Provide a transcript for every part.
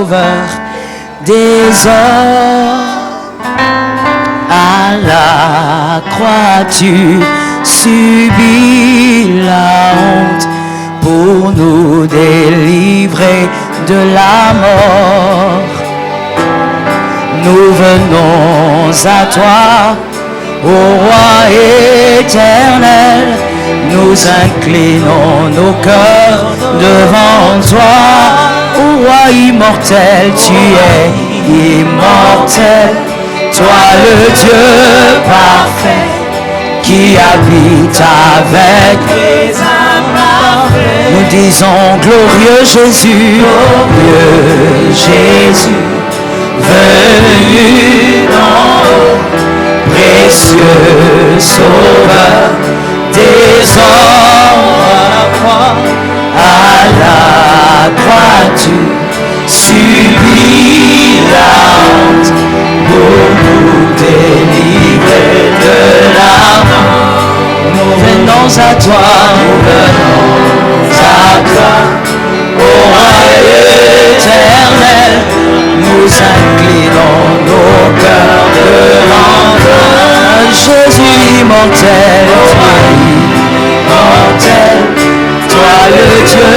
sauveur des hommes. À la croix tu subis la honte pour nous délivrer de la mort. Nous venons à toi, ô roi éternel, nous inclinons nos cœurs devant toi. Ô roi immortel, tu es immortel, toi le Dieu parfait qui habite avec les imparfaits. Nous disons glorieux Jésus, glorieux Jésus, venu d'en haut, précieux sauveur des hommes. À la croix tu subis la honte pour nous délivrer de la mort. Nous venons à toi, ô roi éternel, nous inclinons nos cœurs devant toi. Jésus immortel, toi le Dieu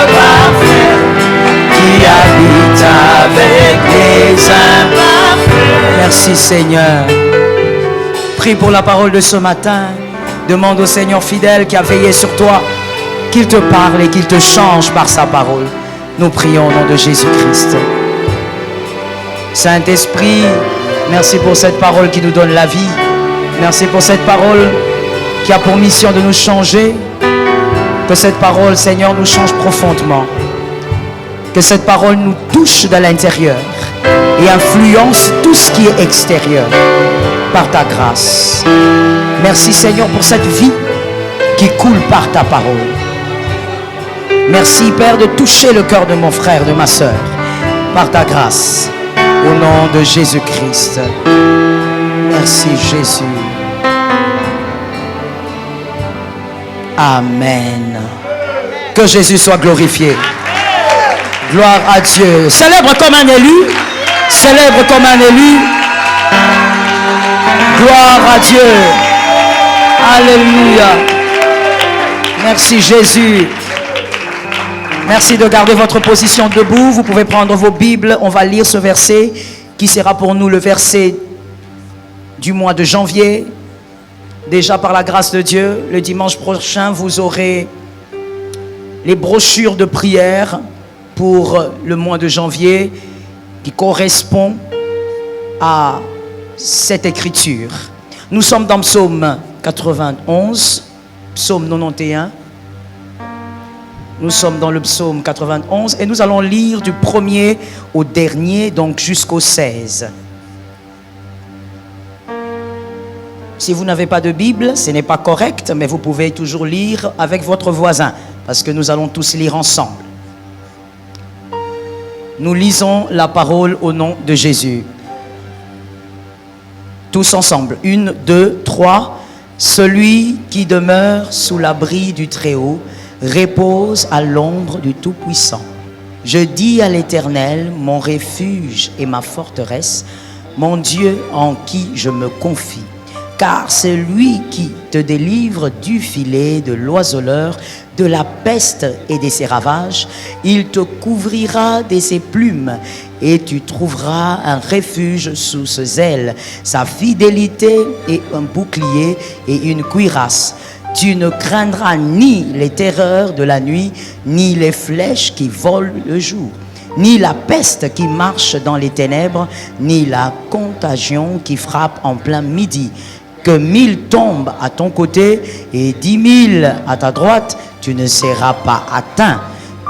parfait qui habite avec les imparfaits. Merci Seigneur. Prie pour la parole de ce matin. Demande au Seigneur fidèle qui a veillé sur toi qu'il te parle et qu'il te change par sa parole. Nous prions au nom de Jésus-Christ. Saint-Esprit, merci pour cette parole qui nous donne la vie. Merci pour cette parole qui a pour mission de nous changer. Que cette parole, Seigneur, nous change profondément. Que cette parole nous touche de l'intérieur et influence tout ce qui est extérieur par ta grâce. Merci, Seigneur, pour cette vie qui coule par ta parole. Merci, Père, de toucher le cœur de mon frère, de ma soeur, par ta grâce. Au nom de Jésus-Christ. Merci, Jésus. Amen. Que Jésus soit glorifié. Gloire à Dieu. Célèbre comme un élu. Célèbre comme un élu. Gloire à Dieu. Alléluia. Merci Jésus. Merci de garder votre position debout. Vous pouvez prendre vos Bibles. On va lire ce verset qui sera pour nous le verset du mois de janvier. Déjà par la grâce de Dieu, le dimanche prochain, vous aurez les brochures de prière pour le mois de janvier qui correspond à cette écriture. Nous sommes dans Psaume 91, Psaume 91. Nous sommes dans le Psaume 91 et nous allons lire du premier au dernier, donc jusqu'au 16. Si vous n'avez pas de Bible, ce n'est pas correct, mais vous pouvez toujours lire avec votre voisin, parce que nous allons tous lire ensemble. Nous lisons la parole au nom de Jésus. Tous ensemble. 1, 2, 3. Celui qui demeure sous l'abri du Très-Haut repose à l'ombre du Tout-Puissant. Je dis à l'Éternel, mon refuge et ma forteresse, mon Dieu en qui je me confie. Car c'est lui qui te délivre du filet de l'oiseleur, de la peste et de ses ravages. Il te couvrira de ses plumes et tu trouveras un refuge sous ses ailes. Sa fidélité est un bouclier et une cuirasse. Tu ne craindras ni les terreurs de la nuit, ni les flèches qui volent le jour, ni la peste qui marche dans les ténèbres, ni la contagion qui frappe en plein midi. Que 1000 tombent à ton côté et 10 000 à ta droite, tu ne seras pas atteint.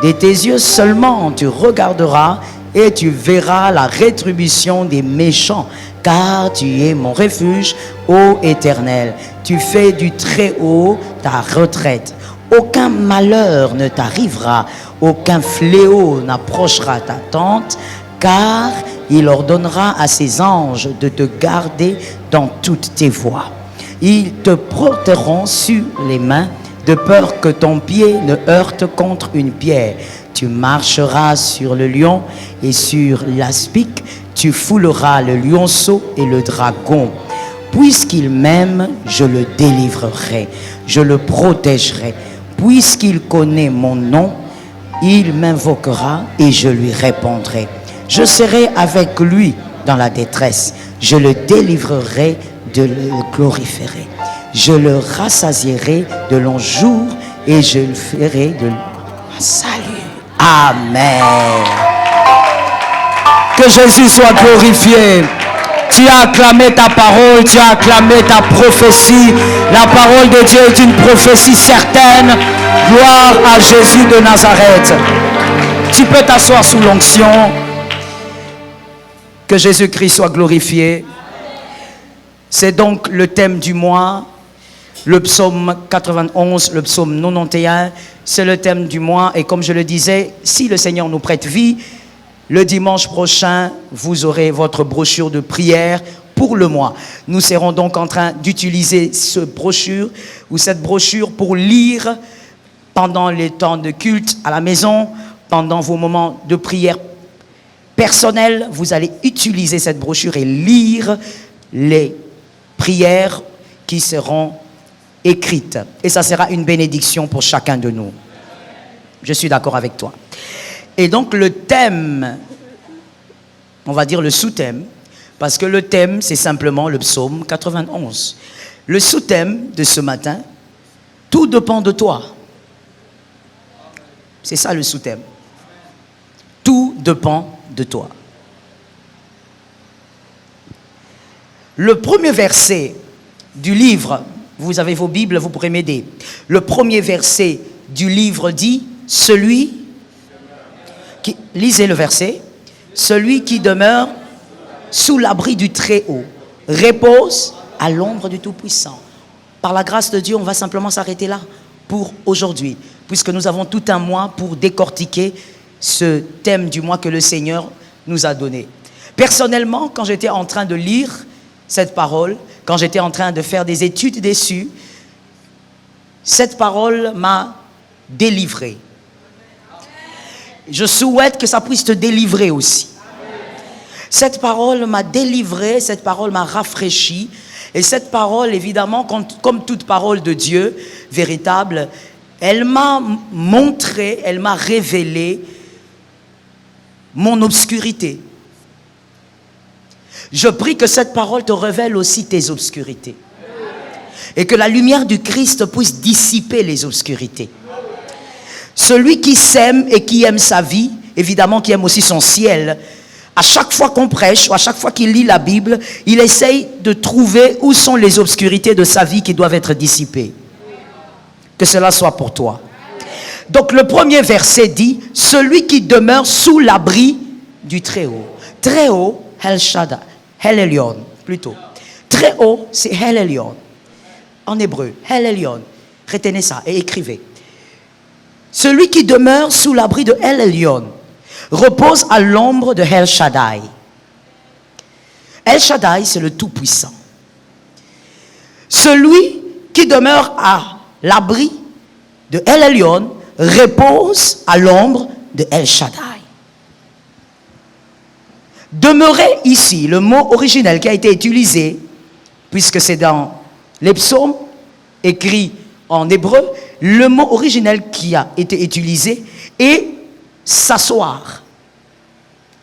De tes yeux seulement tu regarderas et tu verras la rétribution des méchants, car tu es mon refuge, ô Éternel. Tu fais du Très-Haut ta retraite. Aucun malheur ne t'arrivera, aucun fléau n'approchera ta tente, car il ordonnera à ses anges de te garder dans toutes tes voies. Ils te porteront sur les mains, de peur que ton pied ne heurte contre une pierre. Tu marcheras sur le lion et sur l'aspic. Tu fouleras le lionceau et le dragon. Puisqu'il m'aime, je le délivrerai. Je le protégerai. Puisqu'il connaît mon nom, il m'invoquera et je lui répondrai. Je serai avec lui dans la détresse. Je le délivrerai, de le glorifierai. Je le rassasierai de longs jours et je le ferai de salut. Amen. Que Jésus soit glorifié. Tu as acclamé ta parole, tu as acclamé ta prophétie. La parole de Dieu est une prophétie certaine. Gloire à Jésus de Nazareth. Tu peux t'asseoir sous l'onction. Que Jésus-Christ soit glorifié. C'est donc le thème du mois. Le psaume 91, le psaume 91, c'est le thème du mois. Et comme je le disais, si le Seigneur nous prête vie, le dimanche prochain, vous aurez votre brochure de prière pour le mois. Nous serons donc en train d'utiliser cette brochure pour lire pendant les temps de culte à la maison, pendant vos moments de prière personnels. Vous allez utiliser cette brochure et lire les prières qui seront écrites. Et ça sera une bénédiction pour chacun de nous. Je suis d'accord avec toi. Et donc le thème, on va dire le sous-thème, parce que le thème c'est simplement le psaume 91. Le sous-thème de ce matin, tout dépend de toi. C'est ça le sous-thème. Tout dépend de toi. Le premier verset du livre, vous avez vos Bibles, vous pourrez m'aider. Le premier verset du livre dit, lisez le verset, celui qui demeure sous l'abri du Très-Haut repose à l'ombre du Tout-Puissant. Par la grâce de Dieu, on va simplement s'arrêter là pour aujourd'hui, puisque nous avons tout un mois pour décortiquer ce thème du mois que le Seigneur nous a donné. Personnellement, quand j'étais en train de lire cette parole, quand j'étais en train de faire des études dessus, cette parole m'a délivré. Je souhaite que ça puisse te délivrer aussi. Cette parole m'a délivré, cette parole m'a rafraîchi. Et cette parole, évidemment, comme toute parole de Dieu véritable, elle m'a montré, elle m'a révélé mon obscurité. Je prie que cette parole te révèle aussi tes obscurités. Et que la lumière du Christ puisse dissiper les obscurités. Celui qui s'aime et qui aime sa vie, évidemment qui aime aussi son ciel, à chaque fois qu'on prêche ou à chaque fois qu'il lit la Bible, il essaye de trouver où sont les obscurités de sa vie qui doivent être dissipées. Que cela soit pour toi. Donc le premier verset dit, celui qui demeure sous l'abri du Très-Haut. Très-Haut, El Shaddai, El Elyon, plutôt. Très-Haut, c'est El Elyon. En hébreu, El Elyon. Retenez ça et écrivez. Celui qui demeure sous l'abri de El Elyon repose à l'ombre de El Shaddai. El Shaddai, c'est le Tout-Puissant. Celui qui demeure à l'abri de El Elyon repose à l'ombre de El Shaddai. Demeurer ici, le mot originel qui a été utilisé, puisque c'est dans les psaumes écrits en hébreu, le mot originel qui a été utilisé est s'asseoir.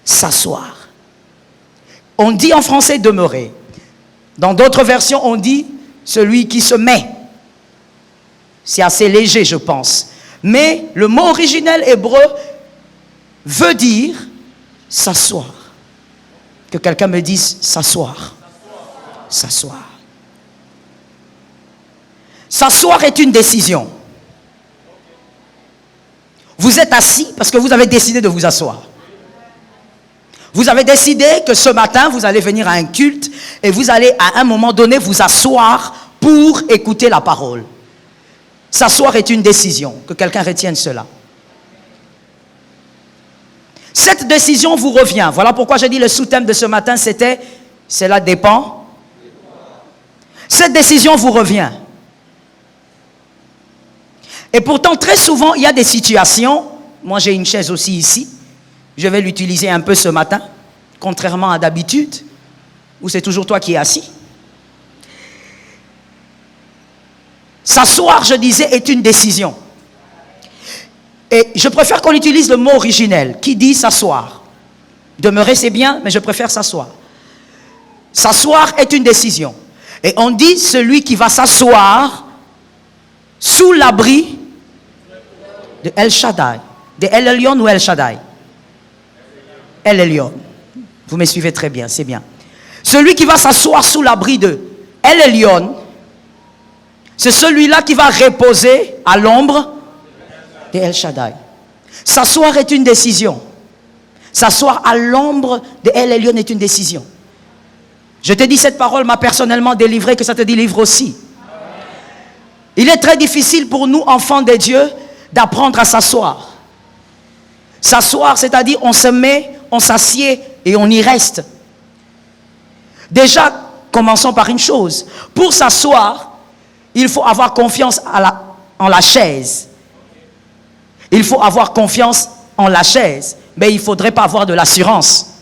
S'asseoir. On dit en français demeurer. Dans d'autres versions, on dit celui qui se met. C'est assez léger, je pense. Mais le mot originel hébreu veut dire s'asseoir. Que quelqu'un me dise s'asseoir. S'asseoir. S'asseoir est une décision. Vous êtes assis parce que vous avez décidé de vous asseoir. Vous avez décidé que ce matin, vous allez venir à un culte et vous allez à un moment donné vous asseoir pour écouter la parole. S'asseoir est une décision. Que quelqu'un retienne cela. Cette décision vous revient. Voilà pourquoi j'ai dit le sous-thème de ce matin, c'était « Cela dépend ». Cette décision vous revient. Et pourtant, très souvent, il y a des situations Moi, j'ai une chaise aussi ici. Je vais l'utiliser un peu ce matin, contrairement à d'habitude, où c'est toujours toi qui es assis. S'asseoir, je disais, est une décision. Et je préfère qu'on utilise le mot originel, qui dit s'asseoir. Demeurer, c'est bien, mais je préfère s'asseoir. S'asseoir est une décision. Et on dit celui qui va s'asseoir sous l'abri de El Shaddai. De El Elyon ou El Shaddai? El Elyon. Vous me suivez très bien, c'est bien. Celui qui va s'asseoir sous l'abri de El Elyon, c'est celui-là qui va reposer à l'ombre de El Shaddai. S'asseoir est une décision. S'asseoir à l'ombre de El Elyon est une décision. Je te dis, cette parole m'a personnellement délivré, que ça te délivre aussi. Il est très difficile pour nous, enfants de Dieu, d'apprendre à s'asseoir. S'asseoir, c'est-à-dire on se met, on s'assied et on y reste. Déjà, commençons par une chose. Pour s'asseoir, il faut avoir confiance en la chaise. Il faut avoir confiance en la chaise. Mais il ne faudrait pas avoir de l'assurance.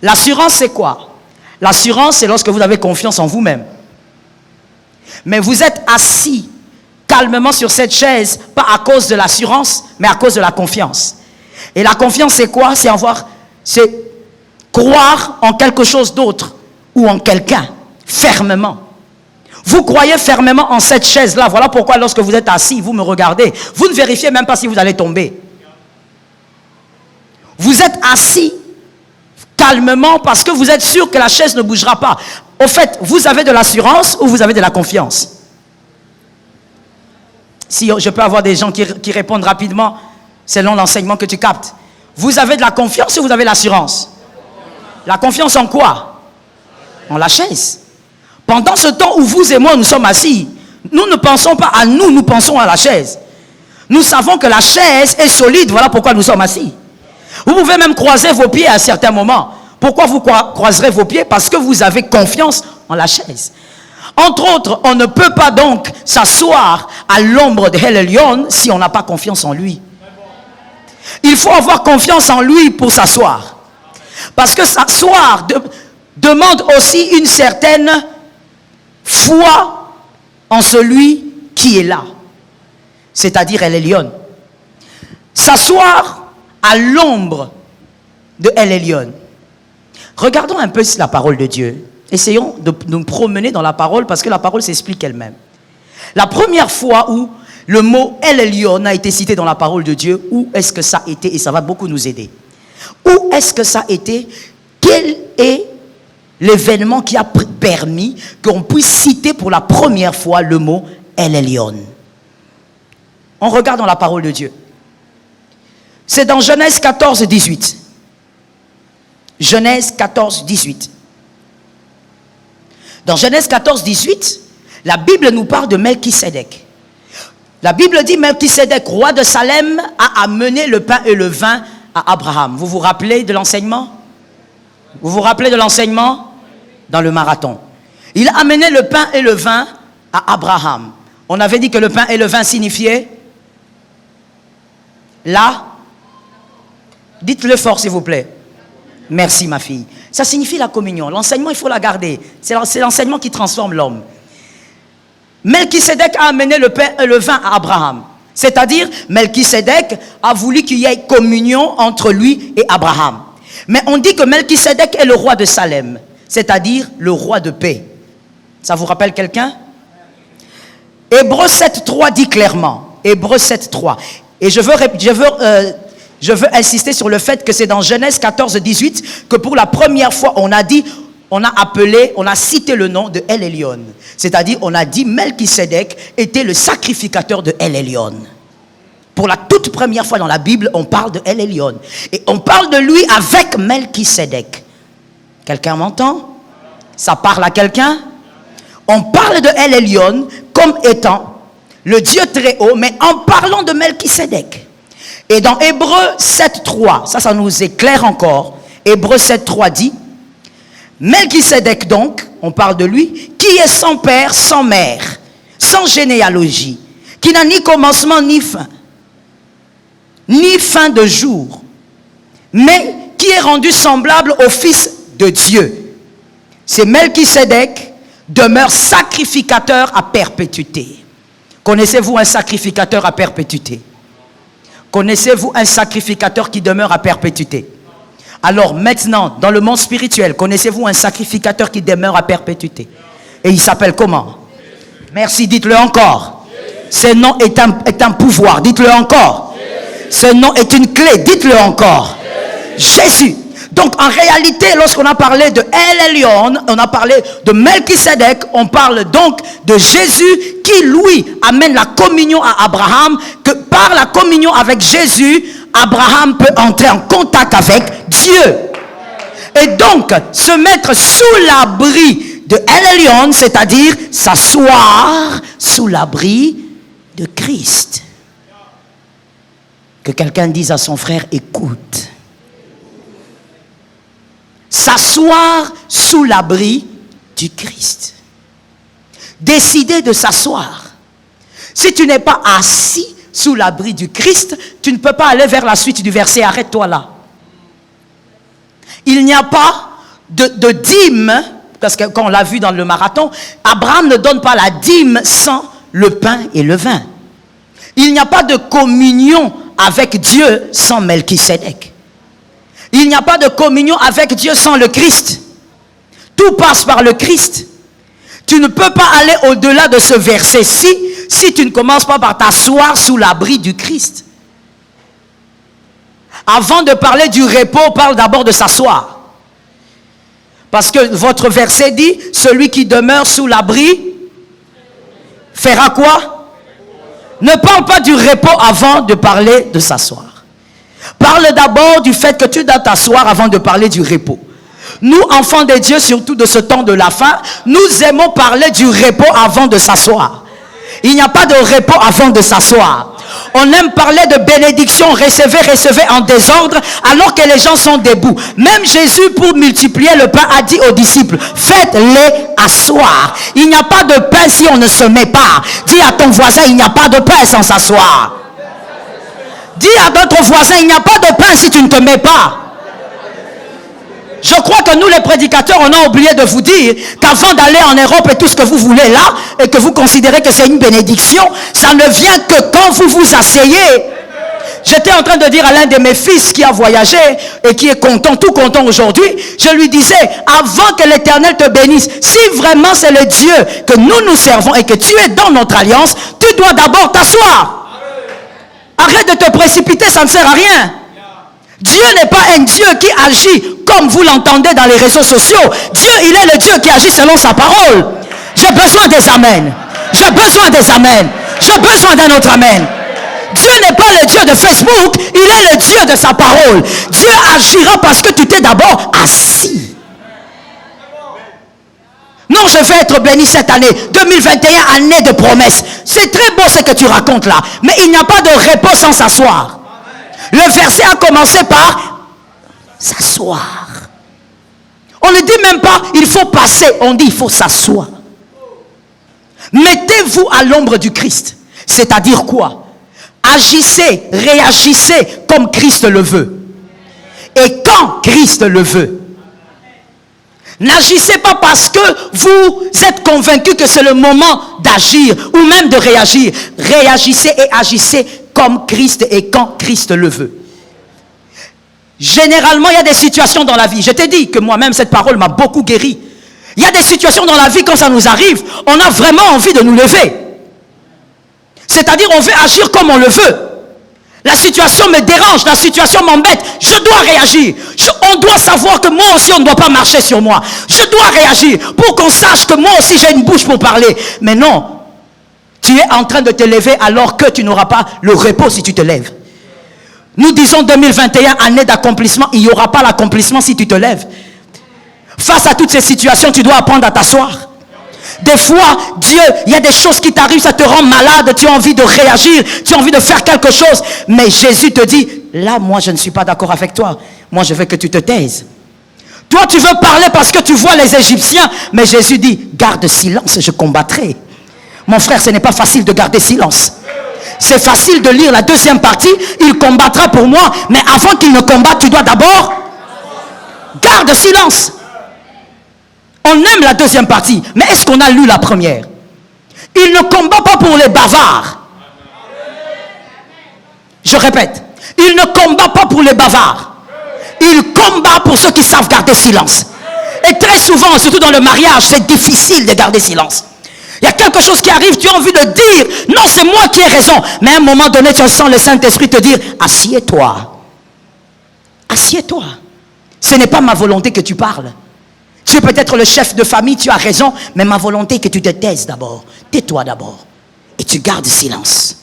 L'assurance, c'est quoi? L'assurance, c'est lorsque vous avez confiance en vous-même. Mais vous êtes assis calmement sur cette chaise, pas à cause de l'assurance, mais à cause de la confiance. Et la confiance, c'est quoi? C'est croire en quelque chose d'autre ou en quelqu'un, fermement. Vous croyez fermement en cette chaise-là. Voilà pourquoi lorsque vous êtes assis, vous me regardez. Vous ne vérifiez même pas si vous allez tomber. Vous êtes assis calmement parce que vous êtes sûr que la chaise ne bougera pas. Au fait, vous avez de l'assurance ou vous avez de la confiance? Si je peux avoir des gens qui répondent rapidement selon l'enseignement que tu captes. Vous avez de la confiance ou vous avez l'assurance? La confiance en quoi? En la chaise. Pendant ce temps où vous et moi nous sommes assis, nous ne pensons pas à nous, nous pensons à la chaise. Nous savons que la chaise est solide, voilà pourquoi nous sommes assis. Vous pouvez même croiser vos pieds à certains moments. Pourquoi vous croiserez vos pieds? Parce que vous avez confiance en la chaise. Entre autres, on ne peut pas donc s'asseoir à l'ombre de El Elyon si on n'a pas confiance en lui. Il faut avoir confiance en lui pour s'asseoir. Parce que s'asseoir demande aussi une certaine foi en celui qui est là. C'est-à-dire El Elyon. S'asseoir à l'ombre de El Elyon. Regardons un peu la parole de Dieu. Essayons de nous promener dans la parole parce que la parole s'explique elle-même. La première fois où le mot El Elyon a été cité dans la parole de Dieu, où est-ce que ça a été? Et ça va beaucoup nous aider. Où est-ce que ça a été? Quel est l'événement qui a permis qu'on puisse citer pour la première fois le mot El Elyon? On regarde dans la parole de Dieu. C'est dans Genèse 14, 18. Genèse 14, 18. Dans Genèse 14, 18, la Bible nous parle de Melchisédek. La Bible dit Melchisédek, roi de Salem, a amené le pain et le vin à Abraham. Vous vous rappelez de l'enseignement? Vous vous rappelez de l'enseignement? Dans le marathon. Il a amené le pain et le vin à Abraham. On avait dit que le pain et le vin signifiaient là. Dites-le fort s'il vous plaît. Merci ma fille. Ça signifie la communion. L'enseignement, il faut la garder. C'est l'enseignement qui transforme l'homme. Melchisédek a amené le pain et le vin à Abraham. C'est-à-dire, Melchisédek a voulu qu'il y ait communion entre lui et Abraham. Mais on dit que Melchisédek est le roi de Salem. C'est-à-dire le roi de paix. Ça vous rappelle quelqu'un? Hébreux 7.3 dit clairement. Hébreux 7.3. Et je veux insister sur le fait que c'est dans Genèse 14, 18 que pour la première fois on a cité le nom de El Elyon. C'est-à-dire on a dit Melchisédek était le sacrificateur de El Elyon. Pour la toute première fois dans la Bible, on parle de El Elyon. Et on parle de lui avec Melchisédek. Quelqu'un m'entend? Ça parle à quelqu'un? On parle de El Elyon comme étant le Dieu très haut, mais en parlant de Melchisédek. Et dans Hébreux 7.3, ça nous éclaire encore. Hébreux 7.3 dit, Melchisédek donc, on parle de lui, qui est sans père, sans mère, sans généalogie, qui n'a ni commencement ni fin. ni fin de jour, mais qui est rendu semblable au Fils de Dieu. C'est Melchisédek, demeure sacrificateur à perpétuité. Connaissez-vous un sacrificateur à perpétuité? Connaissez-vous un sacrificateur qui demeure à perpétuité? Alors maintenant, dans le monde spirituel, connaissez-vous un sacrificateur qui demeure à perpétuité? Et il s'appelle comment? Merci, dites-le encore. Ce nom est un pouvoir, dites-le encore. Ce nom est une clé, dites-le encore. Jésus. Donc en réalité, lorsqu'on a parlé de El Elyon, on a parlé de Melchisédek, on parle donc de Jésus qui lui amène la communion à Abraham, que par la communion avec Jésus, Abraham peut entrer en contact avec Dieu. Et donc, se mettre sous l'abri de El Elyon, c'est-à-dire s'asseoir sous l'abri de Christ. Que quelqu'un dise à son frère, écoute. S'asseoir sous l'abri du Christ. Décider de s'asseoir. Si tu n'es pas assis sous l'abri du Christ, tu ne peux pas aller vers la suite du verset. Arrête-toi là. Il n'y a pas de dîme, parce que quand on l'a vu dans le marathon, Abraham ne donne pas la dîme sans le pain et le vin. Il n'y a pas de communion avec Dieu sans Melchisédek. Il n'y a pas de communion avec Dieu sans le Christ. Tout passe par le Christ. Tu ne peux pas aller au-delà de ce verset-ci si tu ne commences pas par t'asseoir sous l'abri du Christ. Avant de parler du repos, parle d'abord de s'asseoir. Parce que votre verset dit, celui qui demeure sous l'abri fera quoi? Ne parle pas du repos avant de parler de s'asseoir. Parle d'abord du fait que tu dois t'asseoir avant de parler du repos. Nous, enfants de Dieu, surtout de ce temps de la fin, nous aimons parler du repos avant de s'asseoir. Il n'y a pas de repos avant de s'asseoir. On aime parler de bénédiction, recevez en désordre, alors que les gens sont debout. Même Jésus, pour multiplier le pain, a dit aux disciples, faites-les asseoir. Il n'y a pas de pain si on ne se met pas. Dis à ton voisin, il n'y a pas de pain sans s'asseoir. Dis à notre voisin, il n'y a pas de pain si tu ne te mets pas. Je crois que nous les prédicateurs, on a oublié de vous dire qu'avant d'aller en Europe et tout ce que vous voulez là, et que vous considérez que c'est une bénédiction, ça ne vient que quand vous vous asseyez. J'étais en train de dire à l'un de mes fils qui a voyagé et qui est content, tout content aujourd'hui, je lui disais, avant que l'Éternel te bénisse, si vraiment c'est le Dieu que nous servons et que tu es dans notre alliance, tu dois d'abord t'asseoir. Arrête de te précipiter, ça ne sert à rien. Dieu n'est pas un Dieu qui agit comme vous l'entendez dans les réseaux sociaux. Dieu, il est le Dieu qui agit selon sa parole. J'ai besoin des amens. J'ai besoin des amens. J'ai besoin d'un autre amen. Dieu n'est pas le Dieu de Facebook, il est le Dieu de sa parole. Dieu agira parce que tu t'es d'abord assis. Non, je vais être béni cette année. 2021, année de promesses. C'est très beau ce que tu racontes là. Mais il n'y a pas de repos sans s'asseoir. Le verset a commencé par s'asseoir. On ne dit même pas il faut passer. On dit il faut s'asseoir. Mettez-vous à l'ombre du Christ. C'est-à-dire quoi? Agissez, réagissez comme Christ le veut. Et quand Christ le veut. N'agissez pas parce que vous êtes convaincu que c'est le moment d'agir ou même de réagir. Réagissez et agissez comme Christ et quand Christ le veut. Généralement, il y a des situations dans la vie. Je t'ai dit que moi-même, cette parole m'a beaucoup guéri. Il y a des situations dans la vie, quand ça nous arrive, on a vraiment envie de nous lever. C'est-à-dire, on veut agir comme on le veut. La situation me dérange, la situation m'embête, je dois réagir. On doit savoir que moi aussi on ne doit pas marcher sur moi. Je dois réagir pour qu'on sache que moi aussi j'ai une bouche pour parler. Mais non, tu es en train de te lever alors que tu n'auras pas le repos si tu te lèves. Nous disons 2021, année d'accomplissement, il n'y aura pas l'accomplissement si tu te lèves. Face à toutes ces situations, tu dois apprendre à t'asseoir. Des fois, Dieu, il y a des choses qui t'arrivent, ça te rend malade, tu as envie de réagir, tu as envie de faire quelque chose. Mais Jésus te dit, là, moi, je ne suis pas d'accord avec toi. Moi, je veux que tu te taises. Toi, tu veux parler parce que tu vois les Égyptiens. Mais Jésus dit, garde silence, je combattrai. Mon frère, ce n'est pas facile de garder silence. C'est facile de lire la deuxième partie. Il combattra pour moi. Mais avant qu'il ne combatte, tu dois d'abord garde silence. On aime la deuxième partie. Mais est-ce qu'on a lu la première? Il ne combat pas pour les bavards. Je répète. Il ne combat pas pour les bavards. Il combat pour ceux qui savent garder silence. Et très souvent, surtout dans le mariage, c'est difficile de garder silence. Il y a quelque chose qui arrive, tu as envie de dire, non, c'est moi qui ai raison. Mais à un moment donné, tu sens le Saint-Esprit te dire, assieds-toi. Assieds-toi. Ce n'est pas ma volonté que tu parles. Tu es peut-être le chef de famille, tu as raison, mais ma volonté est que tu te taises d'abord. Tais-toi d'abord. Et tu gardes silence.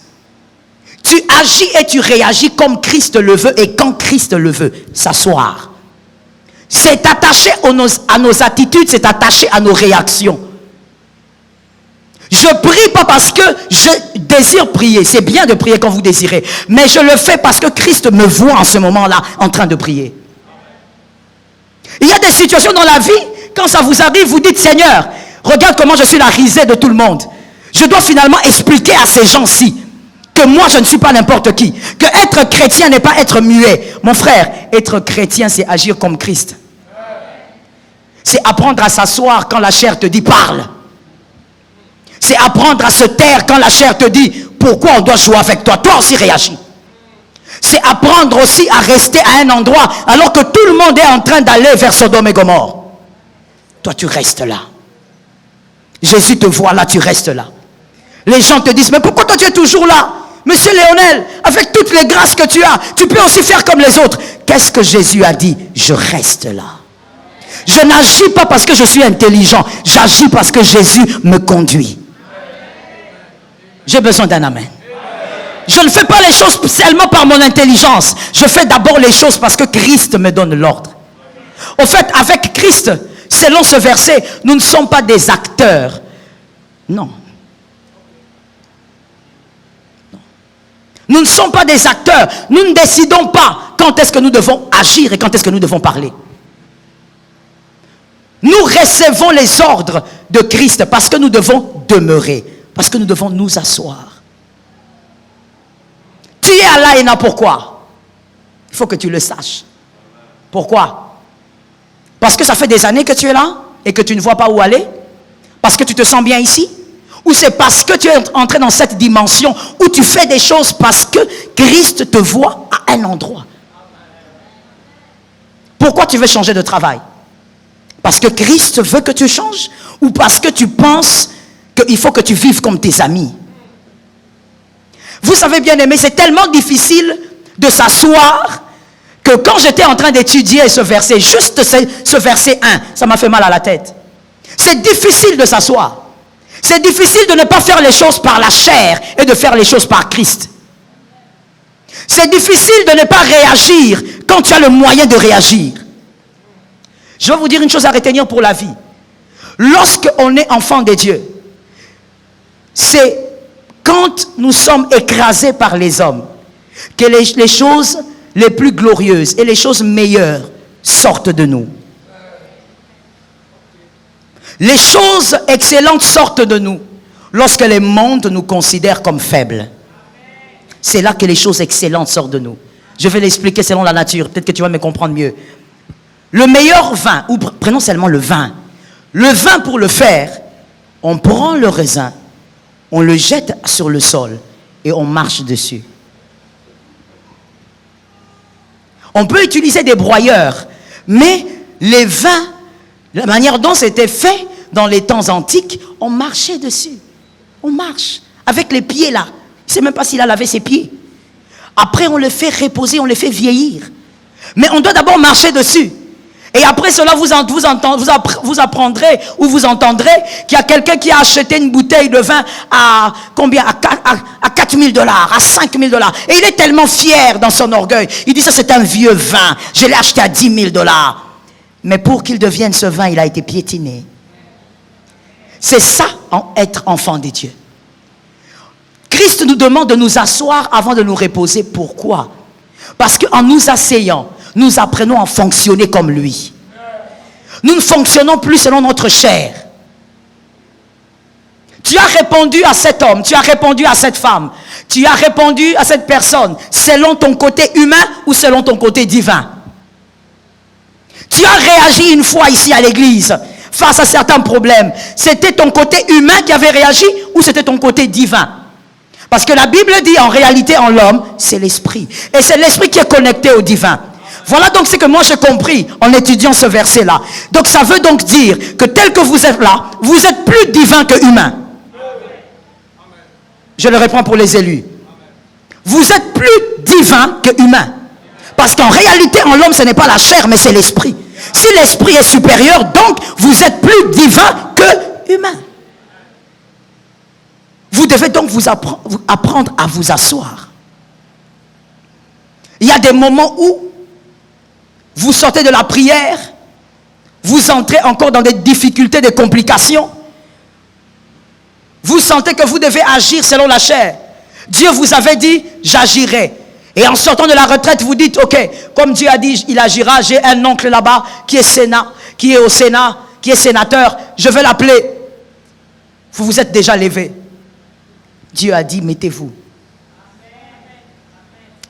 Tu agis et tu réagis comme Christ le veut et quand Christ le veut. S'asseoir. C'est attaché à nos attitudes, c'est attaché à nos réactions. Je prie pas parce que je désire prier. C'est bien de prier quand vous désirez. Mais je le fais parce que Christ me voit en ce moment-là en train de prier. Il y a des situations dans la vie, quand ça vous arrive, vous dites, Seigneur, regarde comment je suis la risée de tout le monde. Je dois finalement expliquer à ces gens-ci que moi je ne suis pas n'importe qui. Que être chrétien n'est pas être muet. Mon frère, être chrétien c'est agir comme Christ. C'est apprendre à s'asseoir quand la chair te dit parle. C'est apprendre à se taire quand la chair te dit pourquoi on doit jouer avec toi. Toi aussi réagis. C'est apprendre aussi à rester à un endroit alors que tout le monde est en train d'aller vers Sodome et Gomorrhe. Toi tu restes là. Jésus te voit là, tu restes là. Les gens te disent mais pourquoi toi tu es toujours là? Monsieur Léonel, avec toutes les grâces que tu as, tu peux aussi faire comme les autres. Qu'est-ce que Jésus a dit? Je reste là. Je n'agis pas parce que je suis intelligent. J'agis parce que Jésus me conduit. J'ai besoin d'un amen. Je ne fais pas les choses seulement par mon intelligence. Je fais d'abord les choses parce que Christ me donne l'ordre. Au fait, avec Christ, selon ce verset, nous ne sommes pas des acteurs. Non. Nous ne sommes pas des acteurs. Nous ne décidons pas quand est-ce que nous devons agir et quand est-ce que nous devons parler. Nous recevons les ordres de Christ parce que nous devons demeurer, parce que nous devons nous asseoir. Tu es à l'AENA, pourquoi? Il faut que tu le saches. Pourquoi? Parce que ça fait des années que tu es là et que tu ne vois pas où aller? Parce que tu te sens bien ici? Ou c'est parce que tu es entré dans cette dimension où tu fais des choses parce que Christ te voit à un endroit? Pourquoi tu veux changer de travail? Parce que Christ veut que tu changes? Ou parce que tu penses qu'il faut que tu vives comme tes amis? Vous savez bien aimé, c'est tellement difficile de s'asseoir que quand j'étais en train d'étudier ce verset, juste ce verset 1, ça m'a fait mal à la tête. C'est difficile de s'asseoir. C'est difficile de ne pas faire les choses par la chair et de faire les choses par Christ. C'est difficile de ne pas réagir quand tu as le moyen de réagir. Je vais vous dire une chose à retenir pour la vie. Lorsqu'on est enfant de Dieu, c'est quand nous sommes écrasés par les hommes que les choses les plus glorieuses et les choses meilleures sortent de nous. Les choses excellentes sortent de nous lorsque les mondes nous considèrent comme faibles. C'est là que les choses excellentes sortent de nous. Je vais l'expliquer selon la nature. Peut-être que tu vas me comprendre mieux. Le meilleur vin, ou prenons seulement le vin. Le vin, pour le faire, on prend le raisin, on le jette sur le sol et on marche dessus. On peut utiliser des broyeurs, mais les vins, la manière dont c'était fait dans les temps antiques, on marchait dessus. On marche avec les pieds là. Je ne sais même pas s'il a lavé ses pieds. Après, on le fait reposer, on le fait vieillir. Mais on doit d'abord marcher dessus. Et après cela, vous apprendrez ou vous entendrez qu'il y a quelqu'un qui a acheté une bouteille de vin à combien? À 4 000 $, à 5 000 $. Et il est tellement fier dans son orgueil. Il dit ça, c'est un vieux vin. Je l'ai acheté à 10 000 $. Mais pour qu'il devienne ce vin, il a été piétiné. C'est ça, être enfant de Dieu. Christ nous demande de nous asseoir avant de nous reposer. Pourquoi? Parce qu'en nous asseyant, nous apprenons à fonctionner comme lui. Nous ne fonctionnons plus selon notre chair. Tu as répondu à cet homme, tu as répondu à cette femme, tu as répondu à cette personne selon ton côté humain ou selon ton côté divin. Tu as réagi une fois ici à l'église face à certains problèmes. C'était ton côté humain qui avait réagi ou c'était ton côté divin? Parce que la Bible dit en réalité en l'homme, c'est l'esprit. Et c'est l'esprit qui est connecté au divin. Voilà donc ce que moi j'ai compris en étudiant ce verset-là. Donc ça veut donc dire que tel que vous êtes là, vous êtes plus divin que humain. Je le reprends pour les élus. Vous êtes plus divin que humain. Parce qu'en réalité, en l'homme, ce n'est pas la chair, mais c'est l'esprit. Si l'esprit est supérieur, donc, vous êtes plus divin que humain. Vous devez donc vous apprendre à vous asseoir. Il y a des moments où vous sortez de la prière, vous entrez encore dans des difficultés, des complications. Vous sentez que vous devez agir selon la chair. Dieu vous avait dit, j'agirai. Et en sortant de la retraite, vous dites, ok, comme Dieu a dit, il agira. J'ai un oncle là-bas qui est au Sénat, qui est sénateur. Je vais l'appeler. Vous vous êtes déjà levé. Dieu a dit, mettez-vous.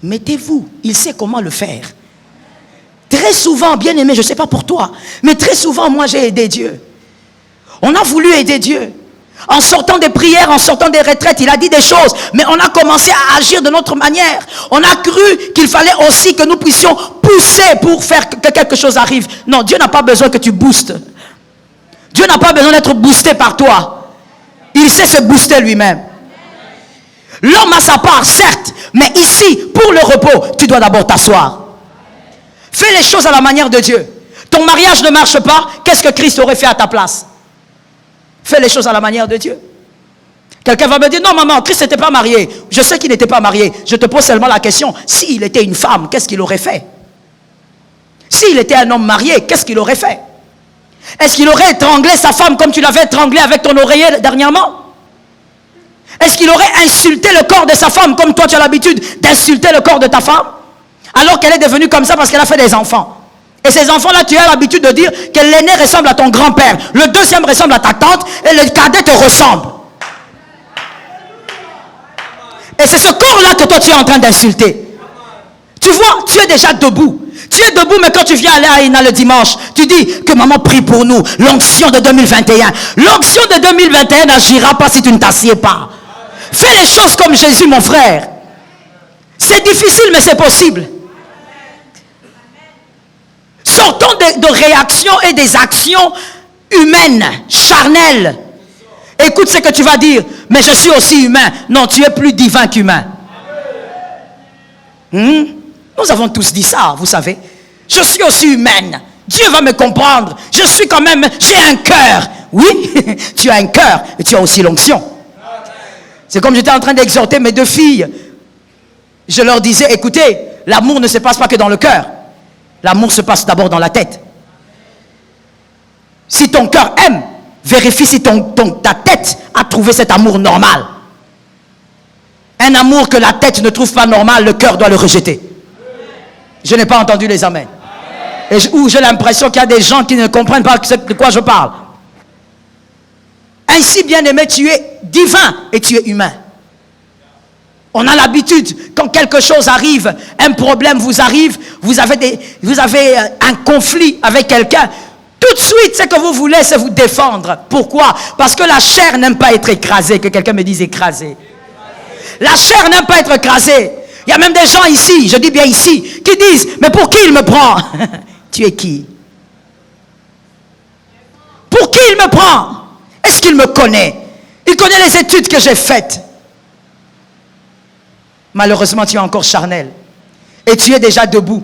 Mettez-vous. Il sait comment le faire. Très souvent, bien aimé, je ne sais pas pour toi, mais très souvent, moi, j'ai aidé Dieu. On a voulu aider Dieu. En sortant des prières, en sortant des retraites, il a dit des choses, mais on a commencé à agir de notre manière. On a cru qu'il fallait aussi que nous puissions pousser pour faire que quelque chose arrive. Non, Dieu n'a pas besoin que tu boostes. Dieu n'a pas besoin d'être boosté par toi. Il sait se booster lui-même. L'homme a sa part, certes, mais ici, pour le repos, tu dois d'abord t'asseoir. Fais les choses à la manière de Dieu. Ton mariage ne marche pas, qu'est-ce que Christ aurait fait à ta place? Fais les choses à la manière de Dieu. Quelqu'un va me dire, non maman, Christ n'était pas marié. Je sais qu'il n'était pas marié. Je te pose seulement la question, s'il était une femme, qu'est-ce qu'il aurait fait? S'il était un homme marié, qu'est-ce qu'il aurait fait? Est-ce qu'il aurait étranglé sa femme comme tu l'avais étranglé avec ton oreiller dernièrement? Est-ce qu'il aurait insulté le corps de sa femme comme toi tu as l'habitude d'insulter le corps de ta femme? Alors qu'elle est devenue comme ça parce qu'elle a fait des enfants. Et ces enfants-là, tu as l'habitude de dire que l'aîné ressemble à ton grand-père, le deuxième ressemble à ta tante et le cadet te ressemble. Et c'est ce corps-là que toi tu es en train d'insulter. Tu vois, tu es déjà debout. Tu es debout, mais quand tu viens aller à Ina le dimanche, tu dis que maman prie pour nous. L'onction de 2021. L'onction de 2021 n'agira pas si tu ne t'assieds pas. Fais les choses comme Jésus, mon frère. C'est difficile, mais c'est possible. Sortons de réactions et des actions humaines, charnelles. Écoute ce que tu vas dire. Mais je suis aussi humain. Non, tu es plus divin qu'humain. Nous avons tous dit ça, vous savez. Je suis aussi humaine. Dieu va me comprendre. Je suis quand même, j'ai un cœur. Oui, tu as un cœur et tu as aussi l'onction. C'est comme j'étais en train d'exhorter mes deux filles. Je leur disais, écoutez, l'amour ne se passe pas que dans le cœur. L'amour se passe d'abord dans la tête. Si ton cœur aime, vérifie si ta tête a trouvé cet amour normal. Un amour que la tête ne trouve pas normal, le cœur doit le rejeter. Je n'ai pas entendu les amens. Et où j'ai l'impression qu'il y a des gens qui ne comprennent pas de quoi je parle. Ainsi, bien-aimé, tu es divin et tu es humain. On a l'habitude, quand quelque chose arrive, un problème vous arrive, vous avez un conflit avec quelqu'un, tout de suite, ce que vous voulez, c'est vous défendre. Pourquoi? Parce que la chair n'aime pas être écrasée. Que quelqu'un me dise écrasée. La chair n'aime pas être écrasée. Il y a même des gens ici, je dis bien ici, qui disent, mais pour qui il me prend? Tu es qui? Pour qui il me prend? Est-ce qu'il me connaît? Il connaît les études que j'ai faites. Malheureusement, tu es encore charnel. Et tu es déjà debout.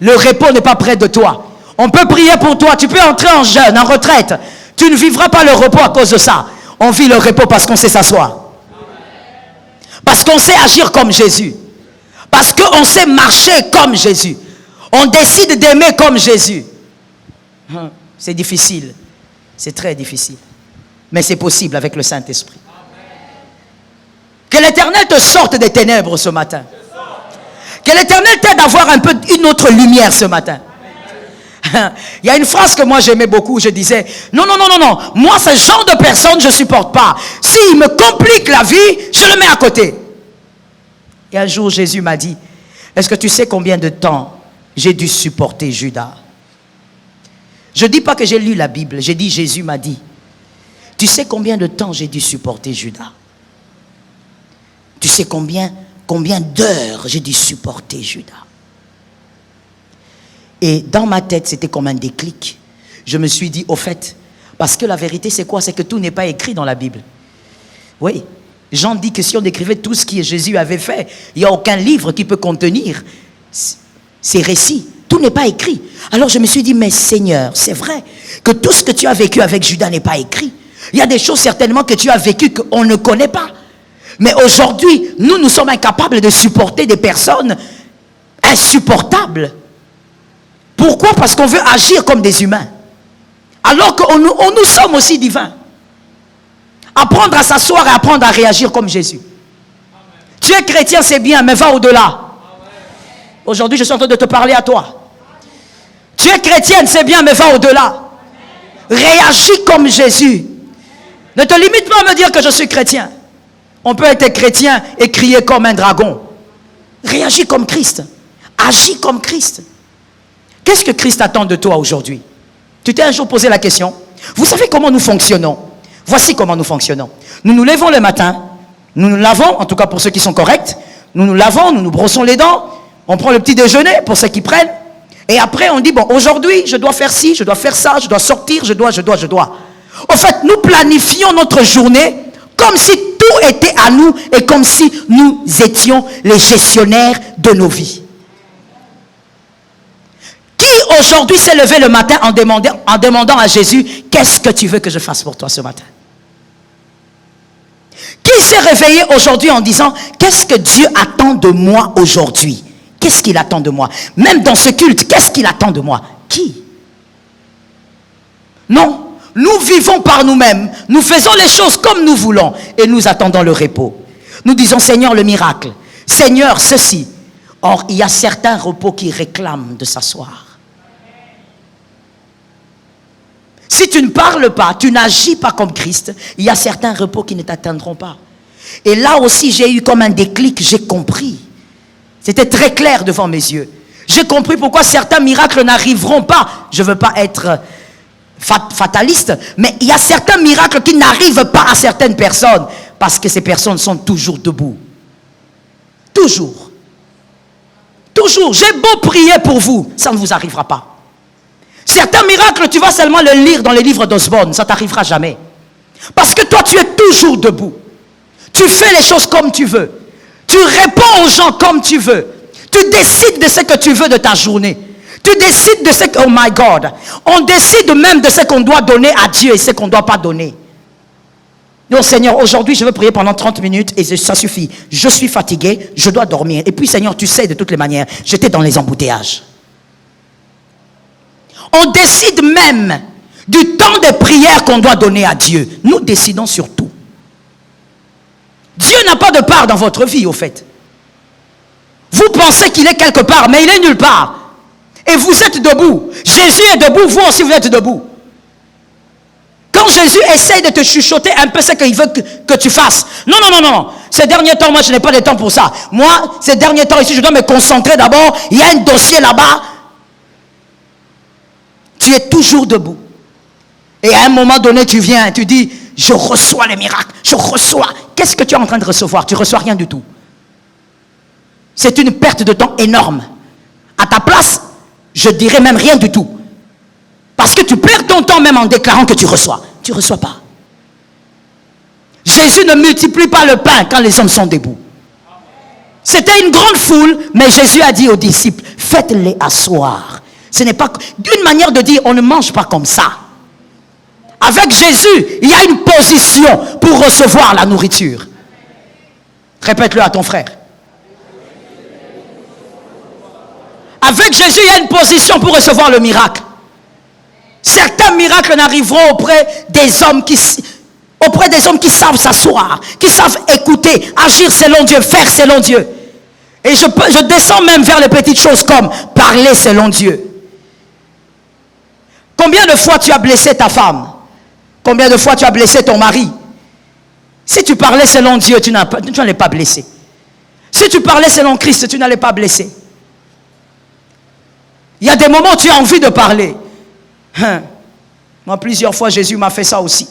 Le repos n'est pas près de toi. On peut prier pour toi. Tu peux entrer en jeûne, en retraite. Tu ne vivras pas le repos à cause de ça. On vit le repos parce qu'on sait s'asseoir. Parce qu'on sait agir comme Jésus. Parce qu'on sait marcher comme Jésus. On décide d'aimer comme Jésus. C'est difficile. C'est très difficile. Mais c'est possible avec le Saint-Esprit. Que l'Éternel te sorte des ténèbres ce matin. Que l'Éternel t'aide à avoir un peu une autre lumière ce matin. Il y a une phrase que moi j'aimais beaucoup, je disais, non, moi ce genre de personne je ne supporte pas. S'il me complique la vie, je le mets à côté. Et un jour Jésus m'a dit, est-ce que tu sais combien de temps j'ai dû supporter Judas? Je ne dis pas que j'ai lu la Bible, j'ai dit Jésus m'a dit, tu sais combien de temps j'ai dû supporter Judas? Tu sais combien d'heures j'ai dû supporter Judas? Et dans ma tête, c'était comme un déclic. Je me suis dit, au fait, parce que la vérité, c'est quoi? C'est que tout n'est pas écrit dans la Bible. Oui, Jean dit que si on écrivait tout ce que Jésus avait fait, il n'y a aucun livre qui peut contenir ces récits. Tout n'est pas écrit. Alors je me suis dit, mais Seigneur, c'est vrai que tout ce que tu as vécu avec Judas n'est pas écrit. Il y a des choses certainement que tu as vécues qu'on ne connaît pas. Mais aujourd'hui, nous sommes incapables de supporter des personnes insupportables. Pourquoi? Parce qu'on veut agir comme des humains. Alors que nous sommes aussi divins. Apprendre à s'asseoir et apprendre à réagir comme Jésus. Amen. Tu es chrétien, c'est bien, mais va au-delà. Aujourd'hui, je suis en train de te parler à toi. Tu es chrétienne, c'est bien, mais va au-delà. Réagis comme Jésus. Ne te limite pas à me dire que je suis chrétien. On peut être chrétien et crier comme un dragon. Réagis comme Christ. Agis comme Christ. Qu'est-ce que Christ attend de toi aujourd'hui? Tu t'es un jour posé la question. Vous savez comment nous fonctionnons? Voici comment nous fonctionnons. Nous nous levons le matin. Nous nous lavons, en tout cas pour ceux qui sont corrects. Nous nous lavons, nous nous brossons les dents. On prend le petit déjeuner pour ceux qui prennent. Et après on dit, bon, aujourd'hui je dois faire ci, je dois faire ça, je dois sortir, je dois. Au fait, nous planifions notre journée comme si tout était à nous et comme si nous étions les gestionnaires de nos vies. Qui aujourd'hui s'est levé le matin en demandant à Jésus, qu'est-ce que tu veux que je fasse pour toi ce matin? Qui s'est réveillé aujourd'hui en disant, qu'est-ce que Dieu attend de moi aujourd'hui? Qu'est-ce qu'il attend de moi? Même dans ce culte, qu'est-ce qu'il attend de moi? Qui? Non, nous vivons par nous-mêmes. Nous faisons les choses comme nous voulons et nous attendons le repos. Nous disons, Seigneur, le miracle. Seigneur, ceci. Or, il y a certains repos qui réclament de s'asseoir. Si tu ne parles pas, tu n'agis pas comme Christ, il y a certains repos qui ne t'atteindront pas. Et là aussi, j'ai eu comme un déclic, j'ai compris. C'était très clair devant mes yeux. J'ai compris pourquoi certains miracles n'arriveront pas. Je ne veux pas être fataliste, mais il y a certains miracles qui n'arrivent pas à certaines personnes parce que ces personnes sont toujours debout. Toujours. Toujours. J'ai beau prier pour vous, ça ne vous arrivera pas. Certains miracles, tu vas seulement le lire dans les livres d'Osborne, ça ne t'arrivera jamais. Parce que toi, tu es toujours debout. Tu fais les choses comme tu veux. Tu réponds aux gens comme tu veux. Tu décides de ce que tu veux de ta journée. Tu décides de ce que... Oh my God. On décide même de ce qu'on doit donner à Dieu et ce qu'on ne doit pas donner. Donc Seigneur, aujourd'hui je veux prier pendant 30 minutes et ça suffit. Je suis fatigué, je dois dormir. Et puis Seigneur, tu sais de toutes les manières, j'étais dans les embouteillages. On décide même du temps de prière qu'on doit donner à Dieu. Nous décidons sur tout. Dieu n'a pas de part dans votre vie, au fait. Vous pensez qu'il est quelque part, mais il est nulle part. Et vous êtes debout. Jésus est debout, vous aussi vous êtes debout. Quand Jésus essaye de te chuchoter un peu ce qu'il veut que tu fasses. Non. Ces derniers temps, moi je n'ai pas de temps pour ça. Moi, ces derniers temps ici, je dois me concentrer d'abord. Il y a un dossier là-bas. Tu es toujours debout. Et à un moment donné, tu viens, tu dis, je reçois les miracles, je reçois. Qu'est-ce que tu es en train de recevoir? Tu ne reçois rien du tout. C'est une perte de temps énorme. À ta place, je dirais même rien du tout. Parce que tu perds ton temps même en déclarant que tu reçois. Tu ne reçois pas. Jésus ne multiplie pas le pain quand les hommes sont debout. C'était une grande foule, mais Jésus a dit aux disciples, faites-les asseoir. Ce n'est pas d'une manière de dire, on ne mange pas comme ça. Avec Jésus, il y a une position pour recevoir la nourriture. Répète-le à ton frère. Avec Jésus, il y a une position pour recevoir le miracle. Certains miracles n'arriveront auprès des hommes qui savent s'asseoir, qui savent écouter, agir selon Dieu, faire selon Dieu. Et je descends même vers les petites choses comme parler selon Dieu. Combien de fois tu as blessé ta femme? Combien de fois tu as blessé ton mari? Si tu parlais selon Dieu, tu n'allais pas blesser. Si tu parlais selon Christ, tu n'allais pas blesser. Il y a des moments où tu as envie de parler. Moi, plusieurs fois, Jésus m'a fait ça aussi.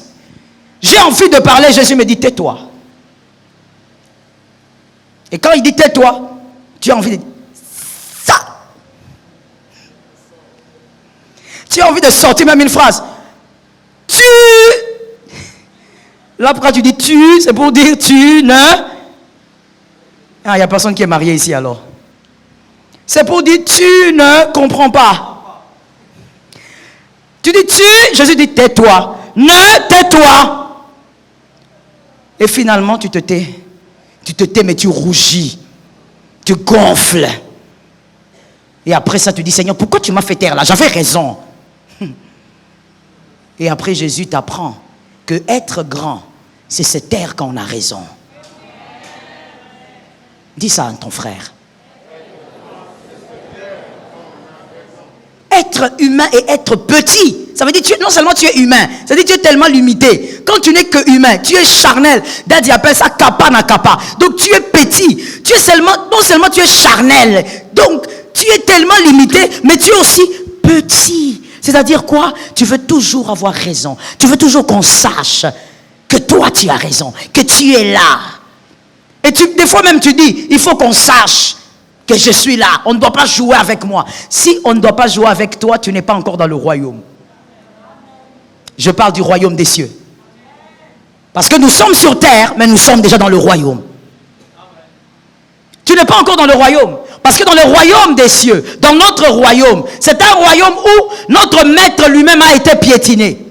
J'ai envie de parler, Jésus me dit, tais-toi. Et quand il dit tais-toi, tu as envie de dire, ça. Tu as envie de sortir même une phrase. Tu. Là, pourquoi tu dis tu, c'est pour dire tu ne. Ah, il n'y a personne qui est marié ici alors. C'est pour dire tu ne comprends pas. Tu dis tu, Jésus dit tais-toi. Ne tais-toi. Et finalement, tu te tais. Tu te tais, mais tu rougis. Tu gonfles. Et après ça, tu dis, Seigneur, pourquoi tu m'as fait taire là? J'avais raison. Et après, Jésus t'apprend que être grand, c'est se taire quand on a raison. Dis ça à ton frère. Être humain et être petit, ça veut dire que non seulement tu es humain, ça veut dire que tu es tellement limité. Quand tu n'es que humain, tu es charnel. Daddy appelle ça kappa na kappa. Donc tu es petit. Tu es seulement, non seulement tu es charnel, donc tu es tellement limité, mais tu es aussi petit. C'est-à-dire quoi? Tu veux toujours avoir raison. Tu veux toujours qu'on sache que toi tu as raison, que tu es là. Et des fois même tu dis, il faut qu'on sache que je suis là. On ne doit pas jouer avec moi. Si on ne doit pas jouer avec toi, tu n'es pas encore dans le royaume. Je parle du royaume des cieux. Parce que nous sommes sur terre, mais nous sommes déjà dans le royaume. Tu n'es pas encore dans le royaume. Parce que dans le royaume des cieux, dans notre royaume, c'est un royaume où notre maître lui-même a été piétiné.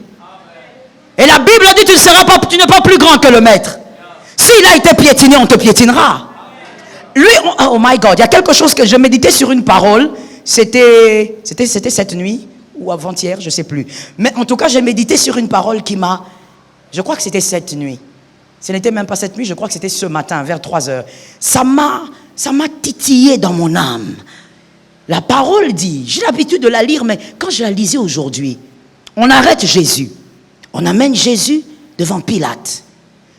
Et la Bible dit, tu n'es pas plus grand que le maître. S'il a été piétiné, on te piétinera. Lui, oh my God, il y a quelque chose que je méditais sur une parole. C'était cette nuit ou avant-hier, je ne sais plus. Mais en tout cas, j'ai médité sur une parole qui m'a... Je crois que c'était cette nuit. Ce n'était même pas cette nuit, je crois que c'était ce matin, vers 3 heures. Ça m'a titillé dans mon âme. La parole dit, j'ai l'habitude de la lire, mais quand je la lisais aujourd'hui, on arrête Jésus. On amène Jésus devant Pilate.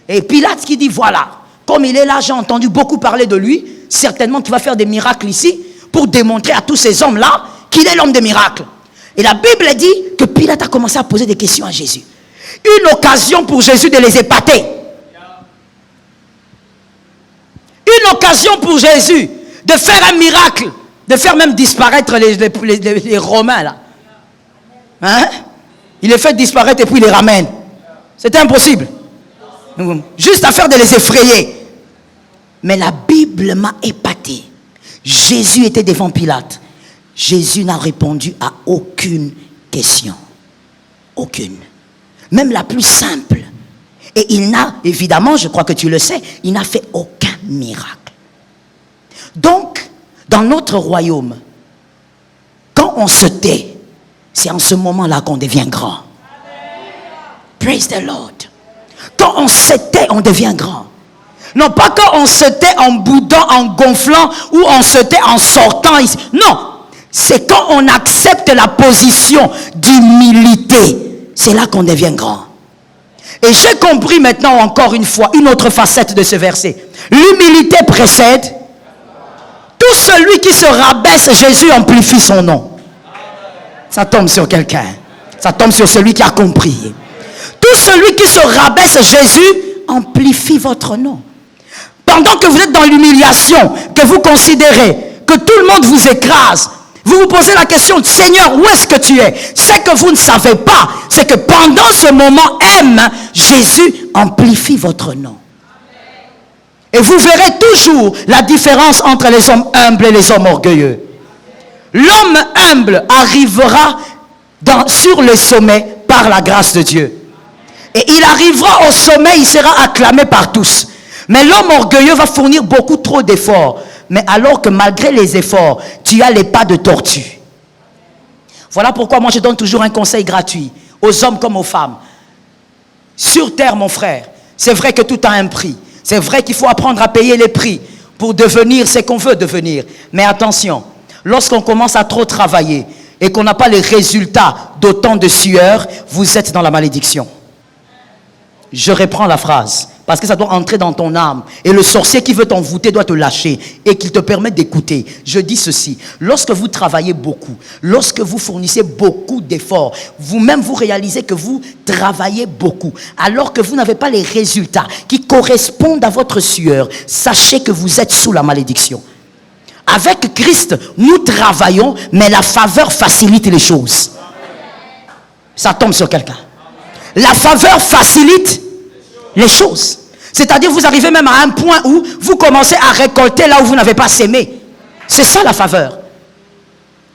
Et Pilate qui dit, voilà, comme il est là, j'ai entendu beaucoup parler de lui, certainement qu'il va faire des miracles ici, pour démontrer à tous ces hommes-là qu'il est l'homme des miracles. Et la Bible dit que Pilate a commencé à poser des questions à Jésus. Une occasion pour Jésus de les épater. Une occasion pour Jésus de faire un miracle, de faire même disparaître les Romains là. Hein? Il les fait disparaître et puis il les ramène. C'était impossible. Juste affaire de les effrayer. Mais la Bible m'a épaté. Jésus était devant Pilate. Jésus n'a répondu à aucune question. Aucune. Même la plus simple. Et il n'a, évidemment, je crois que tu le sais, il n'a fait aucun miracle. Donc, dans notre royaume, quand on se tait, c'est en ce moment-là qu'on devient grand. Praise the Lord. Quand on se tait, on devient grand. Non, pas quand on se tait en boudant, en gonflant, ou on se tait en sortant ici. Non, c'est quand on accepte la position d'humilité. C'est là qu'on devient grand. Et j'ai compris maintenant encore une fois, une autre facette de ce verset. L'humilité précède. Tout celui qui se rabaisse, Jésus amplifie son nom. Ça tombe sur quelqu'un. Ça tombe sur celui qui a compris. Tout celui qui se rabaisse, Jésus amplifie votre nom. Pendant que vous êtes dans l'humiliation, que vous considérez que tout le monde vous écrase, vous vous posez la question, Seigneur, où est-ce que tu es? Ce que vous ne savez pas, c'est que pendant ce moment Jésus amplifie votre nom. Et vous verrez toujours la différence entre les hommes humbles et les hommes orgueilleux. L'homme humble arrivera sur le sommet par la grâce de Dieu. Et il arrivera au sommet, il sera acclamé par tous. Mais l'homme orgueilleux va fournir beaucoup trop d'efforts. Mais alors que malgré les efforts, tu as les pas de tortue. Voilà pourquoi moi je donne toujours un conseil gratuit aux hommes comme aux femmes. Sur terre, mon frère, c'est vrai que tout a un prix. C'est vrai qu'il faut apprendre à payer les prix pour devenir ce qu'on veut devenir. Mais attention, lorsqu'on commence à trop travailler et qu'on n'a pas les résultats d'autant de sueur, vous êtes dans la malédiction. Je reprends la phrase, parce que ça doit entrer dans ton âme. Et le sorcier qui veut t'envoûter doit te lâcher et qu'il te permette d'écouter. Je dis ceci, lorsque vous travaillez beaucoup, lorsque vous fournissez beaucoup d'efforts, vous-même vous réalisez que vous travaillez beaucoup, alors que vous n'avez pas les résultats qui correspondent à votre sueur, sachez que vous êtes sous la malédiction. Avec Christ, nous travaillons, mais la faveur facilite les choses. Ça tombe sur quelqu'un. La faveur facilite les choses. C'est-à-dire, vous arrivez même à un point où vous commencez à récolter là où vous n'avez pas sémé. C'est ça la faveur.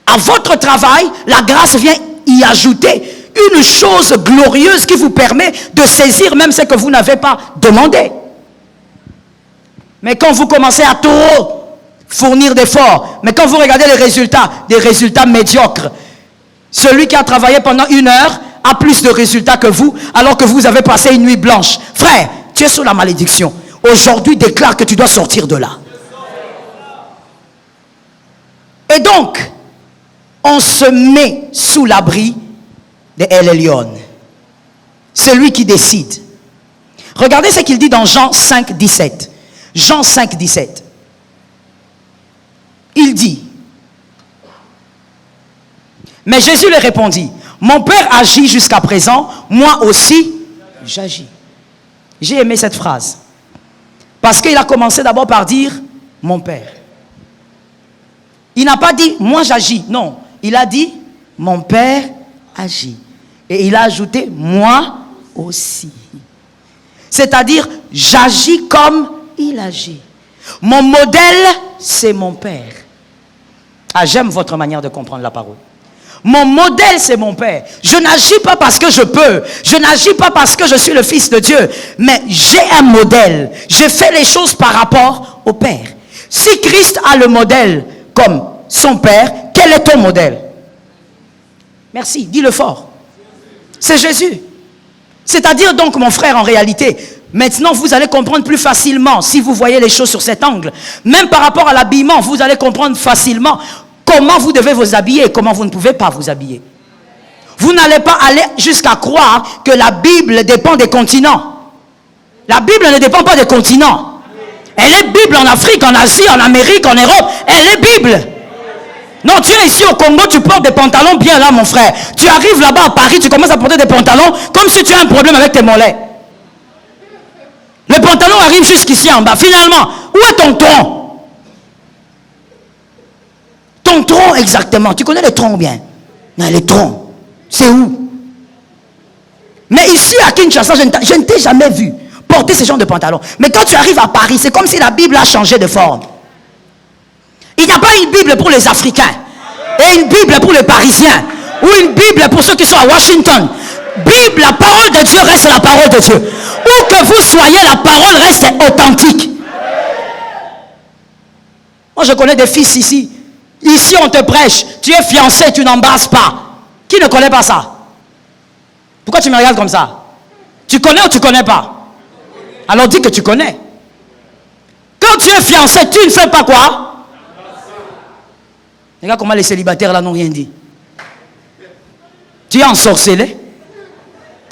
À votre travail, la grâce vient y ajouter une chose glorieuse qui vous permet de saisir même ce que vous n'avez pas demandé. Mais quand vous commencez à trop fournir d'efforts, mais quand vous regardez les résultats, des résultats médiocres, celui qui a travaillé pendant 1 heure a plus de résultats que vous, alors que vous avez passé une nuit blanche. Frère, tu es sous la malédiction. Aujourd'hui, déclare que tu dois sortir de là. Et donc, on se met sous l'abri de El Elyon. Celui qui décide. Regardez ce qu'il dit dans Jean 5, 17. Jean 5, 17. Il dit, mais Jésus lui répondit, mon Père agit jusqu'à présent, moi aussi j'agis. J'ai aimé cette phrase. Parce qu'il a commencé d'abord par dire, mon Père. Il n'a pas dit, moi j'agis. Non, il a dit, mon Père agit. Et il a ajouté, moi aussi. C'est-à-dire, j'agis comme il agit. Mon modèle, c'est mon Père. Ah, j'aime votre manière de comprendre la parole. Mon modèle, c'est mon Père. Je n'agis pas parce que je peux. Je n'agis pas parce que je suis le Fils de Dieu. Mais j'ai un modèle. Je fais les choses par rapport au Père. Si Christ a le modèle comme son Père, quel est ton modèle? Merci, dis-le fort. C'est Jésus. C'est-à-dire donc, mon frère, en réalité, maintenant vous allez comprendre plus facilement si vous voyez les choses sur cet angle. Même par rapport à l'habillement, vous allez comprendre facilement comment vous devez vous habiller et comment vous ne pouvez pas vous habiller. Vous n'allez pas aller jusqu'à croire que la Bible dépend des continents. La Bible ne dépend pas des continents. Elle est Bible en Afrique, en Asie, en Amérique, en Europe. Elle est Bible. Non, tu es ici au Congo, tu portes des pantalons bien là, mon frère. Tu arrives là-bas à Paris, tu commences à porter des pantalons comme si tu as un problème avec tes mollets. Le pantalon arrive jusqu'ici en bas. Finalement, où est ton tronc? Ton tronc exactement. Tu connais les troncs bien? Non, les troncs. C'est où? Mais ici à Kinshasa, je ne t'ai jamais vu porter ce genre de pantalon. Mais quand tu arrives à Paris, c'est comme si la Bible a changé de forme. Il n'y a pas une Bible pour les Africains et une Bible pour les Parisiens ou une Bible pour ceux qui sont à Washington. Bible, la parole de Dieu reste la parole de Dieu. Où que vous soyez, la parole reste authentique. Moi, je connais des fils ici. Ici, on te prêche. Tu es fiancé, tu n'embrasses pas. Qui ne connaît pas ça? Pourquoi tu me regardes comme ça? Tu connais ou tu ne connais pas? Alors dis que tu connais. Quand tu es fiancé, tu ne fais pas quoi? Regarde comment les célibataires là n'ont rien dit. Tu es ensorcelé.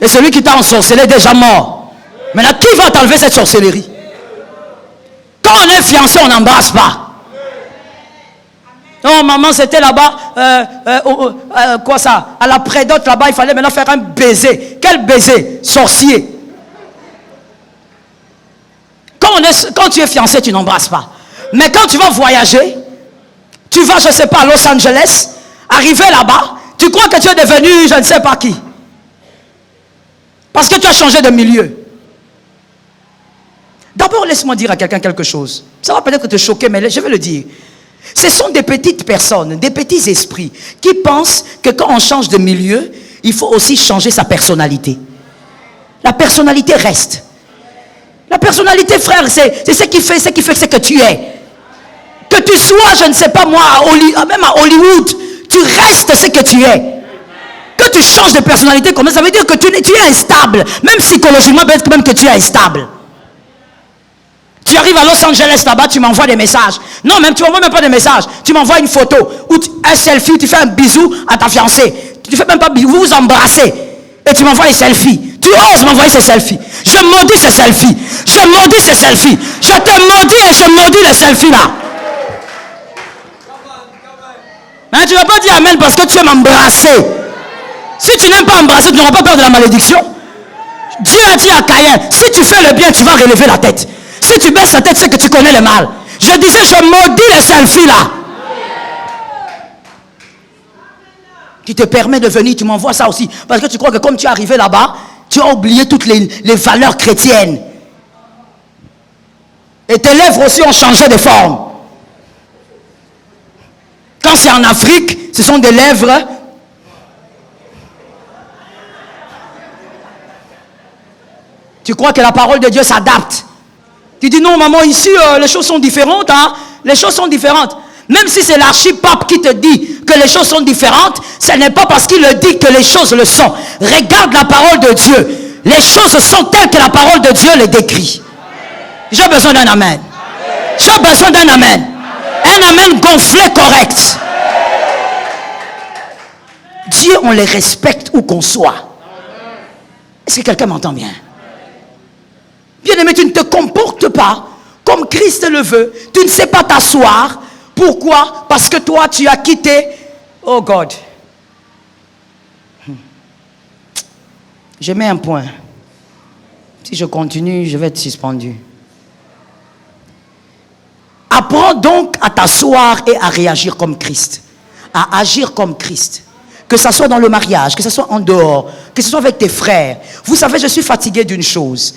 Et celui qui t'a ensorcelé est déjà mort. Maintenant, qui va t'enlever cette sorcellerie? Quand on est fiancé, on n'embrasse pas. Non, maman, c'était là-bas, quoi ça? À la prédote là-bas, il fallait maintenant faire un baiser. Quel baiser? Sorcier. Quand tu es fiancé, tu n'embrasses pas. Mais quand tu vas voyager, tu vas, je ne sais pas, à Los Angeles, arriver là-bas, tu crois que tu es devenu je ne sais pas qui. Parce que tu as changé de milieu. D'abord, laisse-moi dire à quelqu'un quelque chose. Ça va peut-être te choquer, mais je vais le dire. Ce sont des petites personnes, des petits esprits qui pensent que quand on change de milieu, il faut aussi changer sa personnalité. La personnalité reste. La personnalité, frère, c'est ce qui fait ce que tu es. Que tu sois, je ne sais pas moi, même à Hollywood, tu restes ce que tu es. Que tu changes de personnalité comme ça veut dire que tu es instable. Même psychologiquement, peut-être même que tu es instable. Tu arrives à Los Angeles là-bas, tu m'envoies des messages. Non, même tu m'envoies même pas des messages. Tu m'envoies une photo ou un selfie, tu fais un bisou à ta fiancée. Tu fais même pas bisou, vous vous embrassez. Et tu m'envoies les selfies. Tu oses m'envoyer ces selfies. Je maudis ces selfies. Je maudis ces selfies. Je te maudis et je maudis les selfies là. Hein, tu ne vas pas dire amen parce que tu aimes embrasser. Si tu n'aimes pas embrasser, tu n'auras pas peur de la malédiction. Dieu a dit à Caïn, si tu fais le bien, tu vas relever la tête. Si tu baisses la tête, c'est que tu connais le mal. Je disais, je maudis les selfies là. Qui te permet de venir, tu m'envoies ça aussi. Parce que tu crois que comme tu es arrivé là-bas, tu as oublié toutes les valeurs chrétiennes. Et tes lèvres aussi ont changé de forme. Quand c'est en Afrique, ce sont des lèvres. Tu crois que la parole de Dieu s'adapte. Tu dis non maman, ici les choses sont différentes. Hein? Les choses sont différentes. Même si c'est l'archipape qui te dit que les choses sont différentes, ce n'est pas parce qu'il le dit que les choses le sont. Regarde la parole de Dieu. Les choses sont telles que la parole de Dieu les décrit. J'ai besoin d'un amen. J'ai besoin d'un amen. Un amen gonflé correct. Dieu, on les respecte où qu'on soit. Est-ce que quelqu'un m'entend bien? Bien-aimé, tu ne te comportes pas comme Christ le veut. Tu ne sais pas t'asseoir. Pourquoi? Parce que toi, tu as quitté. Oh God. Je mets un point. Si je continue, je vais être suspendu. Apprends donc à t'asseoir et à réagir comme Christ. À agir comme Christ. Que ce soit dans le mariage, que ce soit en dehors, que ce soit avec tes frères. Vous savez, je suis fatigué d'une chose.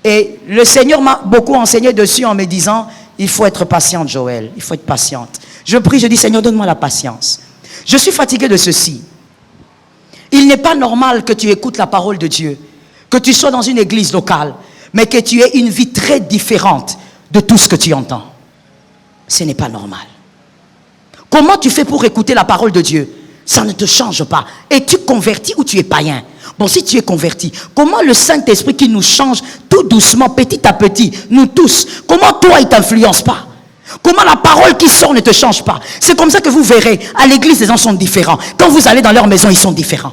Et le Seigneur m'a beaucoup enseigné dessus en me disant, il faut être patiente, Joël. Il faut être patiente. Je prie, je dis, Seigneur, donne-moi la patience. Je suis fatigué de ceci. Il n'est pas normal que tu écoutes la parole de Dieu, que tu sois dans une église locale, mais que tu aies une vie très différente de tout ce que tu entends. Ce n'est pas normal. Comment tu fais pour écouter la parole de Dieu? Ça ne te change pas. Es-tu converti ou tu es païen? Bon, si tu es converti, comment le Saint-Esprit qui nous change tout doucement, petit à petit, nous tous, comment toi il ne t'influence pas? Comment la parole qui sort ne te change pas? C'est comme ça que vous verrez, à l'église les gens sont différents. Quand vous allez dans leur maison, ils sont différents.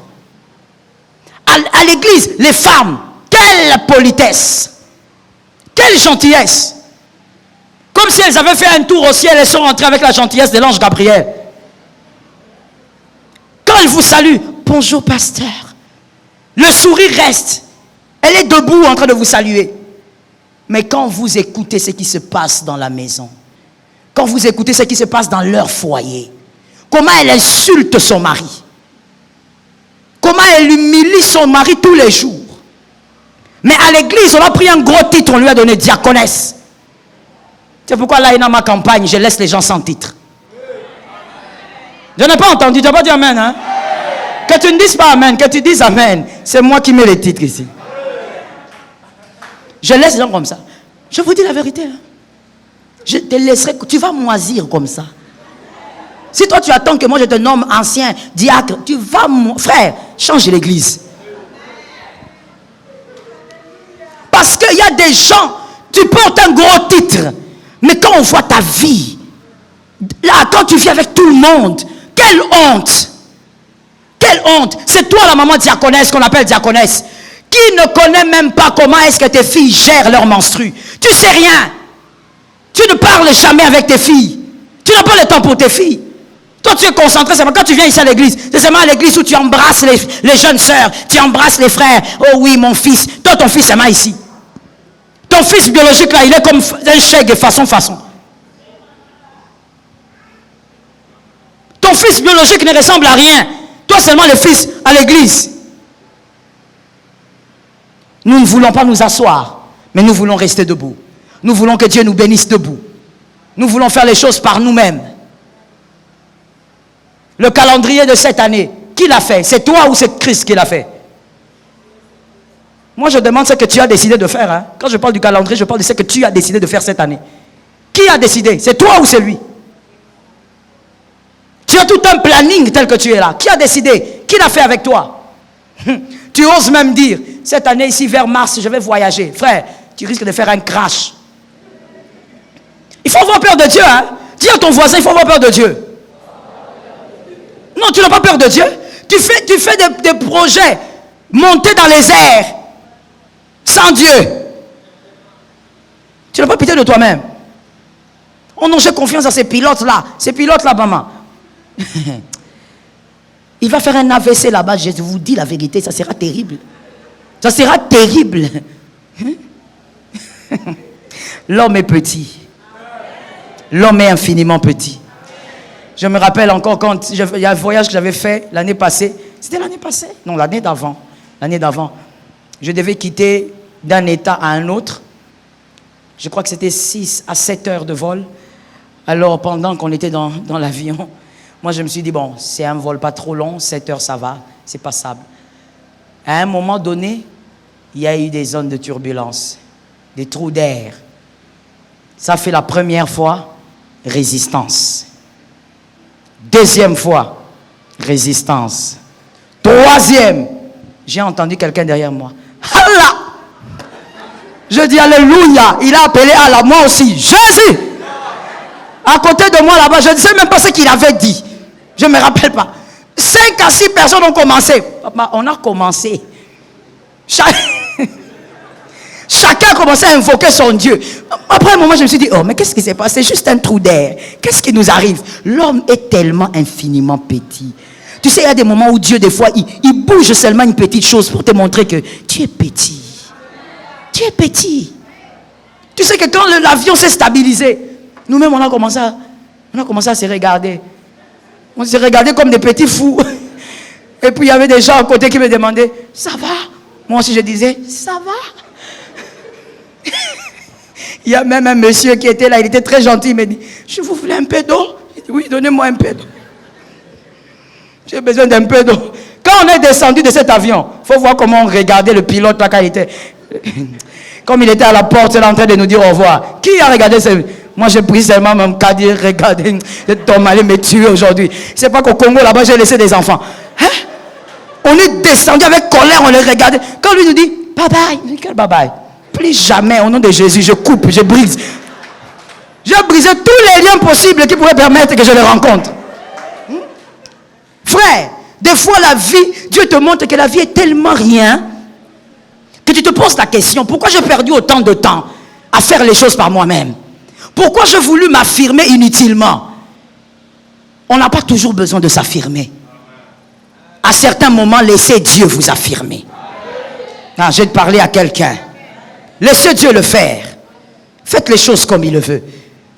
À l'église, les femmes, quelle politesse, quelle gentillesse. Comme si elles avaient fait un tour au ciel, elles sont rentrées avec la gentillesse de l'ange Gabriel. Quand elles vous saluent, bonjour pasteur. Le sourire reste. Elle est debout en train de vous saluer. Mais quand vous écoutez ce qui se passe dans la maison, quand vous écoutez ce qui se passe dans leur foyer, comment elle insulte son mari, comment elle humilie son mari tous les jours. Mais à l'église, on a pris un gros titre, on lui a donné diaconesse. C'est pourquoi là, dans ma campagne, je laisse les gens sans titre. Je n'ai pas entendu, tu n'as pas dit amen, hein? Que tu ne dises pas amen, que tu dises amen. C'est moi qui mets les titres ici. Je laisse les gens comme ça. Je vous dis la vérité. Hein? Je te laisserai, tu vas moisir comme ça. Si toi tu attends que moi je te nomme ancien diacre, tu vas, frère, change l'église. Parce qu'il y a des gens, tu portes un gros titre, mais quand on voit ta vie, là, quand tu vis avec tout le monde, quelle honte! Quelle honte! C'est toi la maman diaconesse qu'on appelle diaconesse, qui ne connaît même pas comment est-ce que tes filles gèrent leur menstru. Tu sais rien. Tu ne parles jamais avec tes filles. Tu n'as pas le temps pour tes filles. Toi, tu es concentré seulement quand tu viens ici à l'église. C'est seulement à l'église où tu embrasses les jeunes sœurs, tu embrasses les frères. Oh oui, mon fils. Toi, ton fils est mal ici. Ton fils biologique là, il est comme un chèque de façon. Ton fils biologique ne ressemble à rien. Toi seulement le fils à l'église. Nous ne voulons pas nous asseoir, mais nous voulons rester debout. Nous voulons que Dieu nous bénisse debout. Nous voulons faire les choses par nous-mêmes. Le calendrier de cette année, qui l'a fait? C'est toi ou c'est Christ qui l'a fait? Moi je demande ce que tu as décidé de faire. Hein? Quand je parle du calendrier, je parle de ce que tu as décidé de faire cette année. Qui a décidé? C'est toi ou c'est lui? Tu as tout un planning tel que tu es là. Qui a décidé? Qui l'a fait avec toi? Tu oses même dire, cette année ici vers mars, je vais voyager. Frère, tu risques de faire un crash. Il faut avoir peur de Dieu. Hein? Dis à ton voisin, il faut avoir peur de Dieu. Non, tu n'as pas peur de Dieu. Tu fais des projets monter dans les airs sans Dieu. Tu n'as pas pitié de toi-même. On n'a confiance à ces pilotes-là. Ces pilotes-là, maman. Il va faire un AVC là-bas. Je vous dis la vérité, ça sera terrible. Ça sera terrible. L'homme est petit. L'homme est infiniment petit. Je me rappelle encore quand il y a un voyage que j'avais fait l'année passée. C'était l'année passée? Non, l'année d'avant. L'année d'avant. Je devais quitter d'un état à un autre. Je crois que c'était 6 à 7 heures de vol. Alors, pendant qu'on était dans l'avion, moi, je me suis dit, bon, c'est un vol pas trop long, 7 heures, ça va, c'est passable. À un moment donné, il y a eu des zones de turbulence, des trous d'air. Ça fait la première fois, résistance. Deuxième fois, résistance. Troisième, j'ai entendu quelqu'un derrière moi. Allah! Je dis alléluia, il a appelé Allah, moi aussi, Jésus! À côté de moi là-bas, je ne sais même pas ce qu'il avait dit. Je ne me rappelle pas. 5 à 6 personnes ont commencé. Papa, on a commencé. Chacun a commencé à invoquer son Dieu. Après un moment, je me suis dit, oh, mais qu'est-ce qui s'est passé? C'est juste un trou d'air. Qu'est-ce qui nous arrive? L'homme est tellement infiniment petit. Tu sais, il y a des moments où Dieu, des fois, il bouge seulement une petite chose pour te montrer que tu es petit. Tu es petit. Tu sais que quand l'avion s'est stabilisé, nous-mêmes, on a commencé à se regarder. On s'est regardé comme des petits fous. Et puis, il y avait des gens à côté qui me demandaient, ça va? Moi aussi, je disais, ça va? Il y a même un monsieur qui était là, il était très gentil, il m'a dit, je vous voulais un peu d'eau? Il dit, oui, donnez-moi un peu d'eau. J'ai besoin d'un peu d'eau. Quand on est descendu de cet avion, il faut voir comment on regardait le pilote là quand il était... Comme il était à la porte, il est en train de nous dire au revoir. Qui a regardé ce... Moi, j'ai pris seulement mon cadet, regardez, ton allé me tuer aujourd'hui. C'est pas qu'au Congo, là-bas, j'ai laissé des enfants. Hein? On est descendu avec colère, on les regardait. Quand lui nous dit, bye bye, il dit, quel bye bye? Plus jamais, au nom de Jésus, je coupe, je brise. J'ai brisé tous les liens possibles qui pourraient permettre que je les rencontre. Frère, des fois, la vie, Dieu te montre que la vie est tellement rien que tu te poses la question, pourquoi j'ai perdu autant de temps à faire les choses par moi-même? Pourquoi j'ai voulu m'affirmer inutilement? On n'a pas toujours besoin de s'affirmer. À certains moments, laissez Dieu vous affirmer. Non, je vais te parler à quelqu'un. Laissez Dieu le faire. Faites les choses comme il le veut.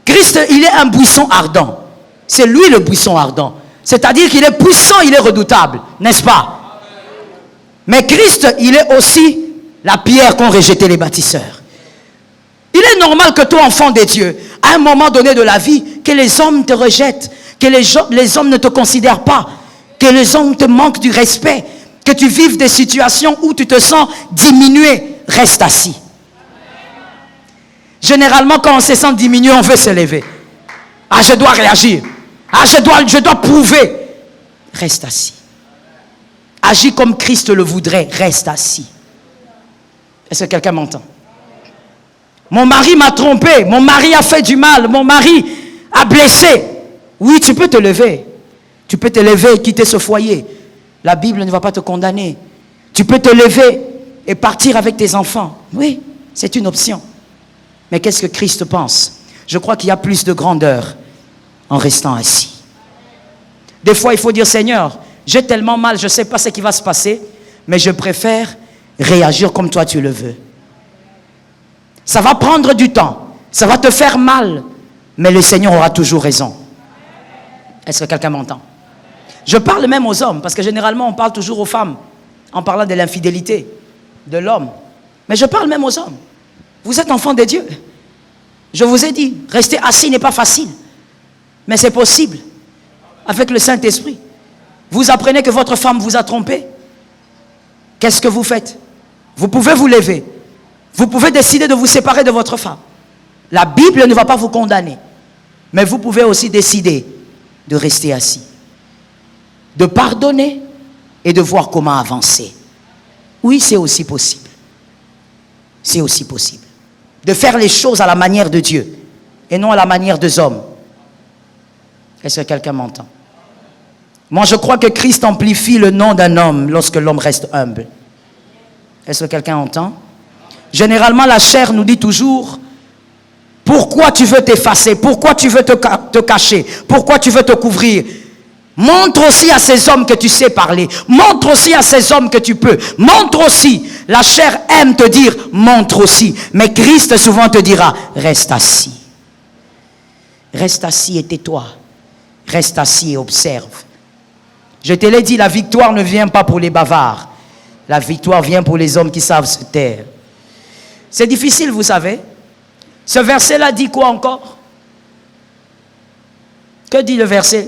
Christ, il est un buisson ardent. C'est lui le buisson ardent. C'est-à-dire qu'il est puissant, il est redoutable. N'est-ce pas? Mais Christ, il est aussi la pierre qu'ont rejeté les bâtisseurs. Il est normal que toi, enfant de Dieu, à un moment donné de la vie, que les hommes te rejettent, que les hommes ne te considèrent pas, que les hommes te manquent du respect, que tu vives des situations où tu te sens diminué. Reste assis. Généralement, quand on se sent diminué, on veut se lever. Ah, je dois réagir. Ah, je dois prouver. Reste assis. Agis comme Christ le voudrait. Reste assis. Est-ce que quelqu'un m'entend? Mon mari m'a trompé. Mon mari a fait du mal. Mon mari a blessé. Oui, tu peux te lever. Tu peux te lever et quitter ce foyer. La Bible ne va pas te condamner. Tu peux te lever et partir avec tes enfants. Oui, c'est une option. Mais qu'est-ce que Christ pense? Je crois qu'il y a plus de grandeur en restant assis. Des fois, il faut dire, Seigneur, j'ai tellement mal, je ne sais pas ce qui va se passer, mais je préfère réagir comme toi tu le veux. Ça va prendre du temps, ça va te faire mal, mais le Seigneur aura toujours raison. Est-ce que quelqu'un m'entend? Je parle même aux hommes, parce que généralement, on parle toujours aux femmes, en parlant de l'infidélité de l'homme. Mais je parle même aux hommes. Vous êtes enfants de Dieu. Je vous ai dit, rester assis n'est pas facile. Mais c'est possible. Avec le Saint-Esprit. Vous apprenez que votre femme vous a trompé. Qu'est-ce que vous faites? Vous pouvez vous lever. Vous pouvez décider de vous séparer de votre femme. La Bible ne va pas vous condamner. Mais vous pouvez aussi décider de rester assis. De pardonner et de voir comment avancer. Oui, c'est aussi possible. C'est aussi possible. De faire les choses à la manière de Dieu. et non à la manière des hommes. Est-ce que quelqu'un m'entend? Moi, je crois que Christ amplifie le nom d'un homme lorsque l'homme reste humble. Est-ce que quelqu'un entend? Généralement, la chair nous dit toujours: pourquoi tu veux t'effacer? Pourquoi tu veux te cacher? Pourquoi tu veux te couvrir? Montre aussi à ces hommes que tu sais parler. Montre aussi à ces hommes que tu peux. Montre aussi. La chair aime te dire: montre aussi. Mais Christ souvent te dira: reste assis. Reste assis et tais-toi. Reste assis et observe. Je te l'ai dit, la victoire ne vient pas pour les bavards. La victoire vient pour les hommes qui savent se taire. C'est difficile, vous savez. Ce verset-là dit quoi encore? Que dit le verset?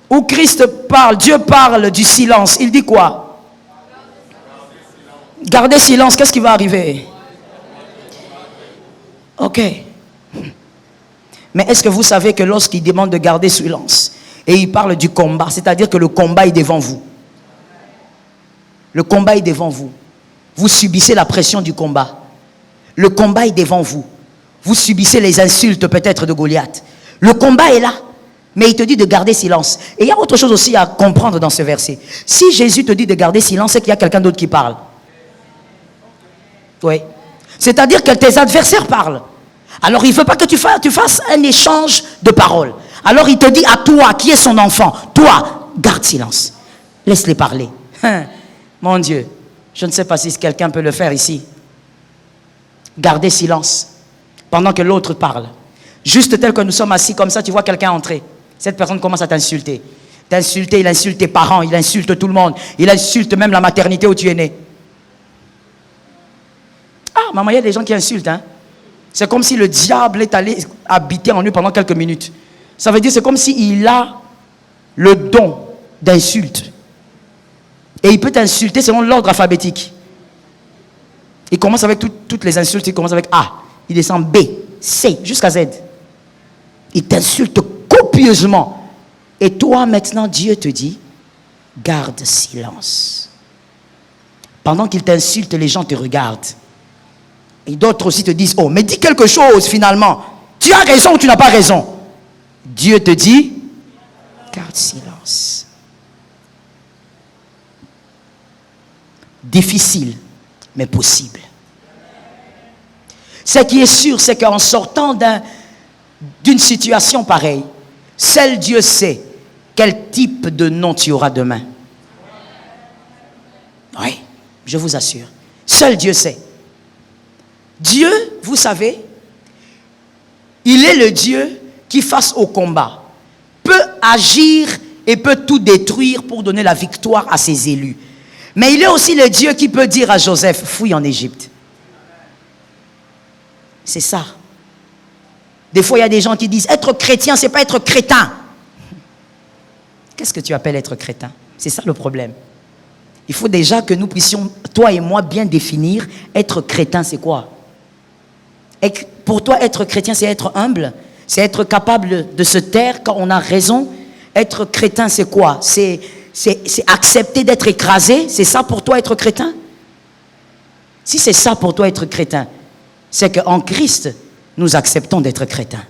Où Christ parle, Dieu parle du silence. Il dit quoi? Gardez silence, qu'est-ce qui va arriver? Ok. Mais est-ce que vous savez que lorsqu'il demande de garder silence, et il parle du combat, c'est-à-dire que le combat est devant vous. Le combat est devant vous. Vous subissez la pression du combat. Le combat est devant vous. Vous subissez les insultes peut-être de Goliath. Le combat est là. Mais il te dit de garder silence. Et il y a autre chose aussi à comprendre dans ce verset. Si Jésus te dit de garder silence, c'est qu'il y a quelqu'un d'autre qui parle. Oui. C'est-à-dire que tes adversaires parlent. Alors il ne veut pas que tu fasses un échange de paroles. Alors il te dit à toi, qui est son enfant, toi, garde silence. Laisse-les parler. Mon Dieu, je ne sais pas si quelqu'un peut le faire ici. Gardez silence pendant que l'autre parle. Juste tel que nous sommes assis comme ça, tu vois quelqu'un entrer. Cette personne commence à t'insulter. T'insulter, il insulte tes parents, il insulte tout le monde. Il insulte même la maternité où tu es né. Ah, maman, il y a des gens qui insultent. Hein? C'est comme si le diable est allé habiter en lui pendant quelques minutes. Ça veut dire c'est comme s'il a le don d'insulte. Et il peut t'insulter selon l'ordre alphabétique. Il commence avec toutes les insultes, il commence avec A. Il descend B, C, jusqu'à Z. Il t'insulte copieusement. Et toi, maintenant, Dieu te dit, garde silence. Pendant qu'il t'insulte, les gens te regardent. Et d'autres aussi te disent, oh, mais dis quelque chose finalement. Tu as raison ou tu n'as pas raison? Dieu te dit, garde silence. Difficile, mais possible. Ce qui est sûr, c'est qu'en sortant d'une situation pareille, seul Dieu sait quel type de nom tu auras demain. Oui, je vous assure. Seul Dieu sait. Dieu, vous savez, il est le Dieu qui, face au combat, peut agir et peut tout détruire pour donner la victoire à ses élus. Mais il est aussi le Dieu qui peut dire à Joseph, fuis en Égypte. C'est ça. Des fois, il y a des gens qui disent, être chrétien, c'est pas être crétin. Qu'est-ce que tu appelles être crétin? C'est ça le problème. Il faut déjà que nous puissions, toi et moi, bien définir, être crétin, c'est quoi? Et pour toi, être chrétien, c'est être humble, c'est être capable de se taire quand on a raison. Être crétin, c'est quoi? C'est accepter d'être écrasé. C'est ça pour toi être crétin? Si c'est ça pour toi être crétin, c'est qu'en Christ, nous acceptons d'être crétins.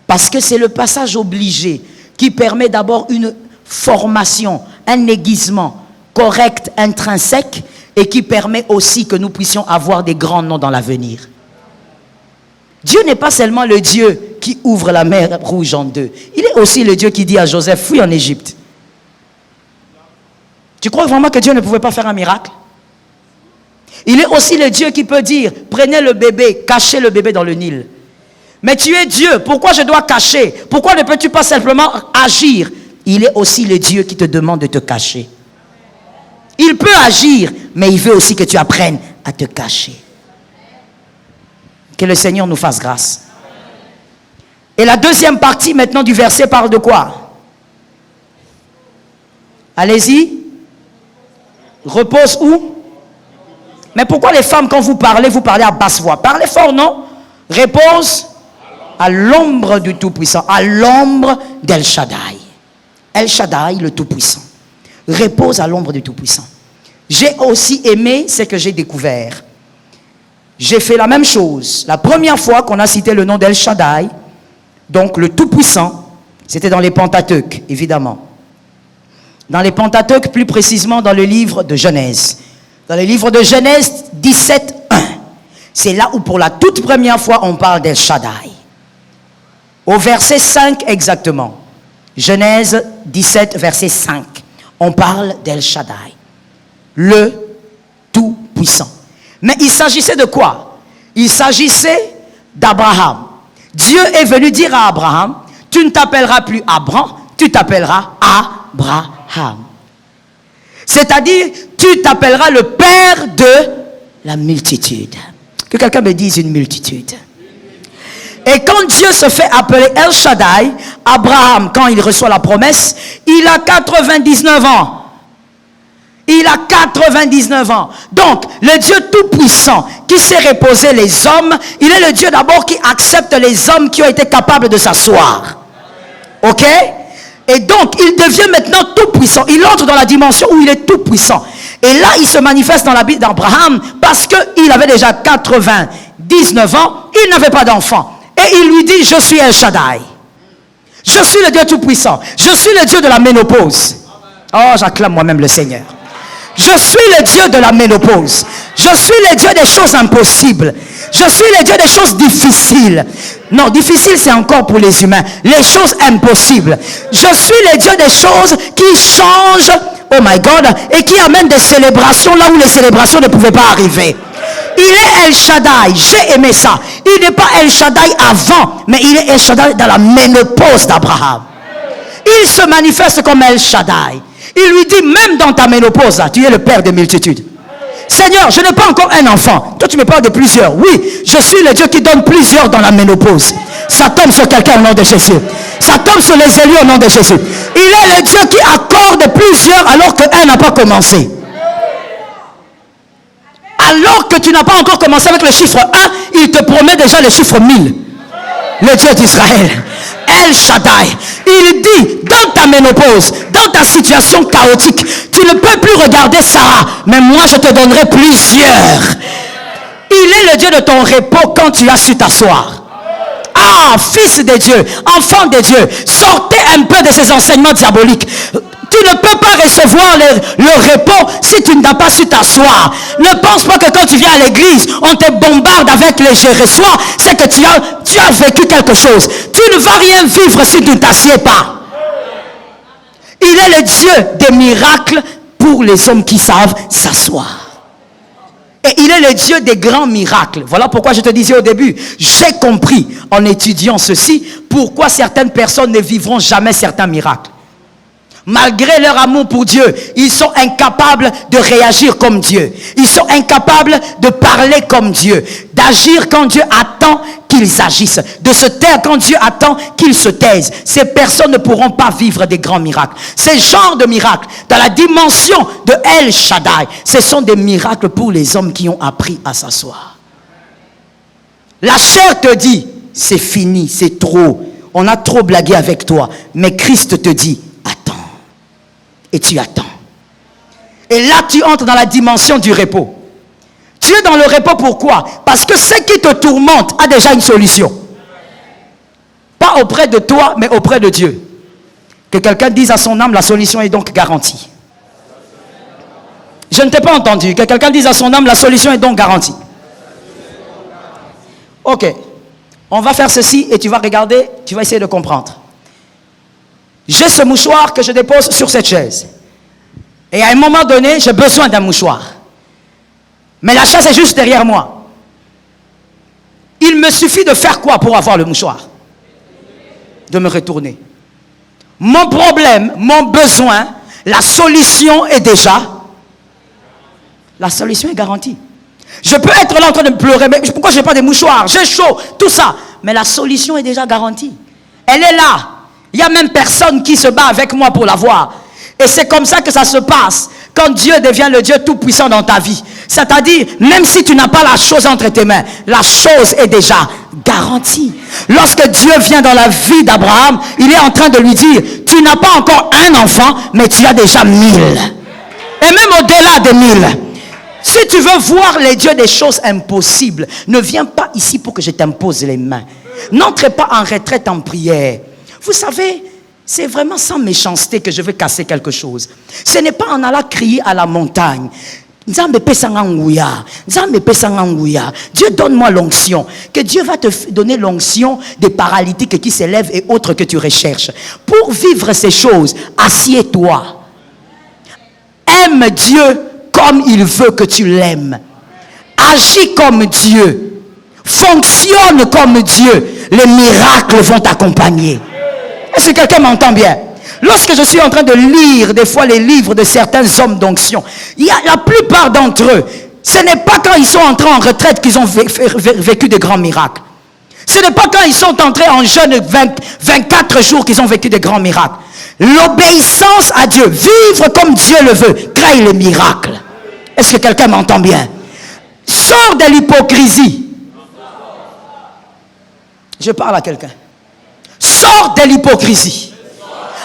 Parce que c'est le passage obligé qui permet d'abord une formation, un aiguisement correct, intrinsèque, et qui permet aussi que nous puissions avoir des grands noms dans l'avenir. Dieu n'est pas seulement le Dieu qui ouvre la mer rouge en deux. Il est aussi le Dieu qui dit à Joseph, fuis en Égypte. Tu crois vraiment que Dieu ne pouvait pas faire un miracle? Il est aussi le Dieu qui peut dire, prenez le bébé, cachez le bébé dans le Nil. Mais tu es Dieu, pourquoi je dois cacher? Pourquoi ne peux-tu pas simplement agir? Il est aussi le Dieu qui te demande de te cacher. Il peut agir, mais il veut aussi que tu apprennes à te cacher. Que le Seigneur nous fasse grâce. Et la deuxième partie maintenant du verset parle de quoi? Allez-y. Repose où? Mais pourquoi les femmes, quand vous parlez à basse voix? Parlez fort, non? Repose à l'ombre du Tout-Puissant, à l'ombre d'El Shaddai. El Shaddai, le Tout-Puissant. Repose à l'ombre du Tout-Puissant. J'ai aussi aimé ce que j'ai découvert. j'ai fait la même chose. La première fois qu'on a cité le nom d'El Shaddai, donc le Tout-Puissant, c'était dans les Pentateuques, évidemment. Dans les Pentateuques, plus précisément dans le livre de Genèse. Dans le livre de Genèse 17, 1. C'est là où pour la toute première fois on parle d'El Shaddai. Au verset 5 exactement. Genèse 17, verset 5. On parle d'El Shaddai. Le Tout-Puissant. Mais il s'agissait de quoi? Il s'agissait d'Abraham. Dieu est venu dire à Abraham, tu ne t'appelleras plus Abraham, tu t'appelleras Abraham. C'est-à-dire, tu t'appelleras le père de la multitude. Que quelqu'un me dise une multitude. Et quand Dieu se fait appeler El Shaddai, Abraham, quand il reçoit la promesse, il a 99 ans. Il a 99 ans. Donc, le Dieu tout-puissant qui sait reposer les hommes, il est le Dieu d'abord qui accepte les hommes qui ont été capables de s'asseoir. Ok? Et donc, il devient maintenant tout-puissant. Il entre dans la dimension où il est tout-puissant. Et là, il se manifeste dans la Bible d'Abraham parce qu'il avait déjà 99 ans, il n'avait pas d'enfant. Et il lui dit, je suis El Shaddai. Je suis le Dieu tout-puissant. Je suis le Dieu de la ménopause. Oh, j'acclame moi-même le Seigneur. Je suis le Dieu de la ménopause. Je suis le Dieu des choses impossibles. Je suis le Dieu des choses difficiles. Non, difficile c'est encore pour les humains. Les choses impossibles. Je suis le Dieu des choses qui changent, oh my God, et qui amènent des célébrations là où les célébrations ne pouvaient pas arriver. Il est El Shaddai, j'ai aimé ça. Il n'est pas El Shaddai avant, mais il est El Shaddai dans la ménopause d'Abraham. Il se manifeste comme El Shaddai. Il lui dit, même dans ta ménopause, là, tu es le père des multitudes. Seigneur, je n'ai pas encore un enfant. Toi, tu me parles de plusieurs. Oui, je suis le Dieu qui donne plusieurs dans la ménopause. Ça tombe sur quelqu'un au nom de Jésus. Ça tombe sur les élus au nom de Jésus. Il est le Dieu qui accorde plusieurs alors qu'un n'a pas commencé. Alors que tu n'as pas encore commencé avec le chiffre 1, il te promet déjà le chiffre 1000. Le Dieu d'Israël. El Shaddai. Il dit, dans ta ménopause, dans ta situation chaotique, tu ne peux plus regarder Sarah, mais moi je te donnerai plusieurs. Il est le Dieu de ton repos quand tu as su t'asseoir. Ah, fils de Dieu, enfant de Dieu, sortez un peu de ces enseignements diaboliques. Tu ne peux pas recevoir le repos si tu n'as pas su t'asseoir. Ne pense pas que quand tu viens à l'église, on te bombarde avec les je reçois. C'est que tu as vécu quelque chose. Tu ne vas rien vivre si tu ne t'assieds pas. Il est le Dieu des miracles pour les hommes qui savent s'asseoir. Et il est le Dieu des grands miracles. Voilà pourquoi je te disais au début, j'ai compris en étudiant ceci, pourquoi certaines personnes ne vivront jamais certains miracles. Malgré leur amour pour Dieu, ils sont incapables de réagir comme Dieu. Ils sont incapables de parler comme Dieu. D'agir quand Dieu attend qu'ils agissent. De se taire quand Dieu attend qu'ils se taisent. Ces personnes ne pourront pas vivre des grands miracles. Ces genres de miracles, dans la dimension de El Shaddai, ce sont des miracles pour les hommes qui ont appris à s'asseoir. La chair te dit, c'est fini, c'est trop. On a trop blagué avec toi. Mais Christ te dit, et tu attends. Et là, tu entres dans la dimension du repos. Tu es dans le repos, pourquoi? Parce que ce qui te tourmente a déjà une solution. Pas auprès de toi, mais auprès de Dieu. Que quelqu'un dise à son âme, la solution est donc garantie. Je ne t'ai pas entendu. Que quelqu'un dise à son âme, la solution est donc garantie. Ok. On va faire ceci et tu vas regarder, tu vas essayer de comprendre. J'ai ce mouchoir que je dépose sur cette chaise. Et à un moment donné, j'ai besoin d'un mouchoir. Mais la chaise est juste derrière moi. Il me suffit de faire quoi pour avoir le mouchoir? De me retourner. Mon problème, mon besoin, la solution est déjà... La solution est garantie. Je peux être là en train de pleurer, mais pourquoi je n'ai pas de mouchoir? J'ai chaud, tout ça. Mais la solution est déjà garantie. Elle est là. Il n'y a même personne qui se bat avec moi pour l'avoir. Et c'est comme ça que ça se passe quand Dieu devient le Dieu tout-puissant dans ta vie. C'est-à-dire, même si tu n'as pas la chose entre tes mains, la chose est déjà garantie. Lorsque Dieu vient dans la vie d'Abraham, il est en train de lui dire, tu n'as pas encore un enfant, mais tu as déjà 1000. Et même au-delà de 1000. Si tu veux voir les dieux des choses impossibles, ne viens pas ici pour que je t'impose les mains. N'entre pas en retraite en prière. Vous savez, c'est vraiment sans méchanceté que je veux casser quelque chose. Ce n'est pas en allant crier à la montagne. Dieu, donne-moi l'onction. Que Dieu va te donner l'onction des paralytiques qui s'élèvent et autres que tu recherches. Pour vivre ces choses, assieds-toi. Aime Dieu comme il veut que tu l'aimes. Agis comme Dieu. Fonctionne comme Dieu. Les miracles vont t'accompagner. Est-ce que quelqu'un m'entend bien? Lorsque je suis en train de lire des fois les livres de certains hommes d'onction, la plupart d'entre eux, ce n'est pas quand ils sont entrés en retraite qu'ils ont vécu de grands miracles. Ce n'est pas quand ils sont entrés en jeûne 24 jours qu'ils ont vécu de grands miracles. L'obéissance à Dieu, vivre comme Dieu le veut, crée les miracles. Est-ce que quelqu'un m'entend bien? Sors de l'hypocrisie. Je parle à quelqu'un. Sors de l'hypocrisie.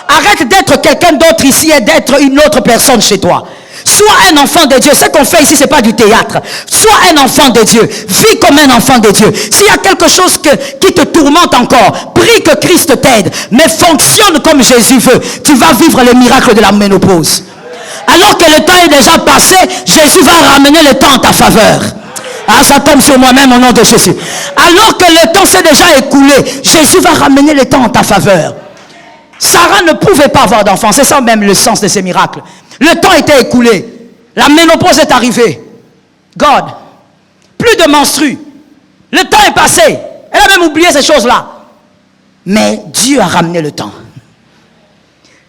Arrête d'être quelqu'un d'autre ici et d'être une autre personne chez toi. Sois un enfant de Dieu. Ce qu'on fait ici, ce n'est pas du théâtre. Sois un enfant de Dieu. Vis comme un enfant de Dieu. S'il y a quelque chose qui te tourmente encore, prie que Christ t'aide. Mais fonctionne comme Jésus veut. Tu vas vivre le miracle de la ménopause. Alors que le temps est déjà passé, Jésus va ramener le temps en ta faveur. Ah, ça tombe sur moi-même au nom de Jésus. Alors que le temps s'est déjà écoulé, Jésus va ramener le temps en ta faveur. Sarah ne pouvait pas avoir d'enfant. C'est ça même le sens de ces miracles. Le temps était écoulé. La ménopause est arrivée. God, plus de menstrues. Le temps est passé. Elle a même oublié ces choses-là. Mais Dieu a ramené le temps.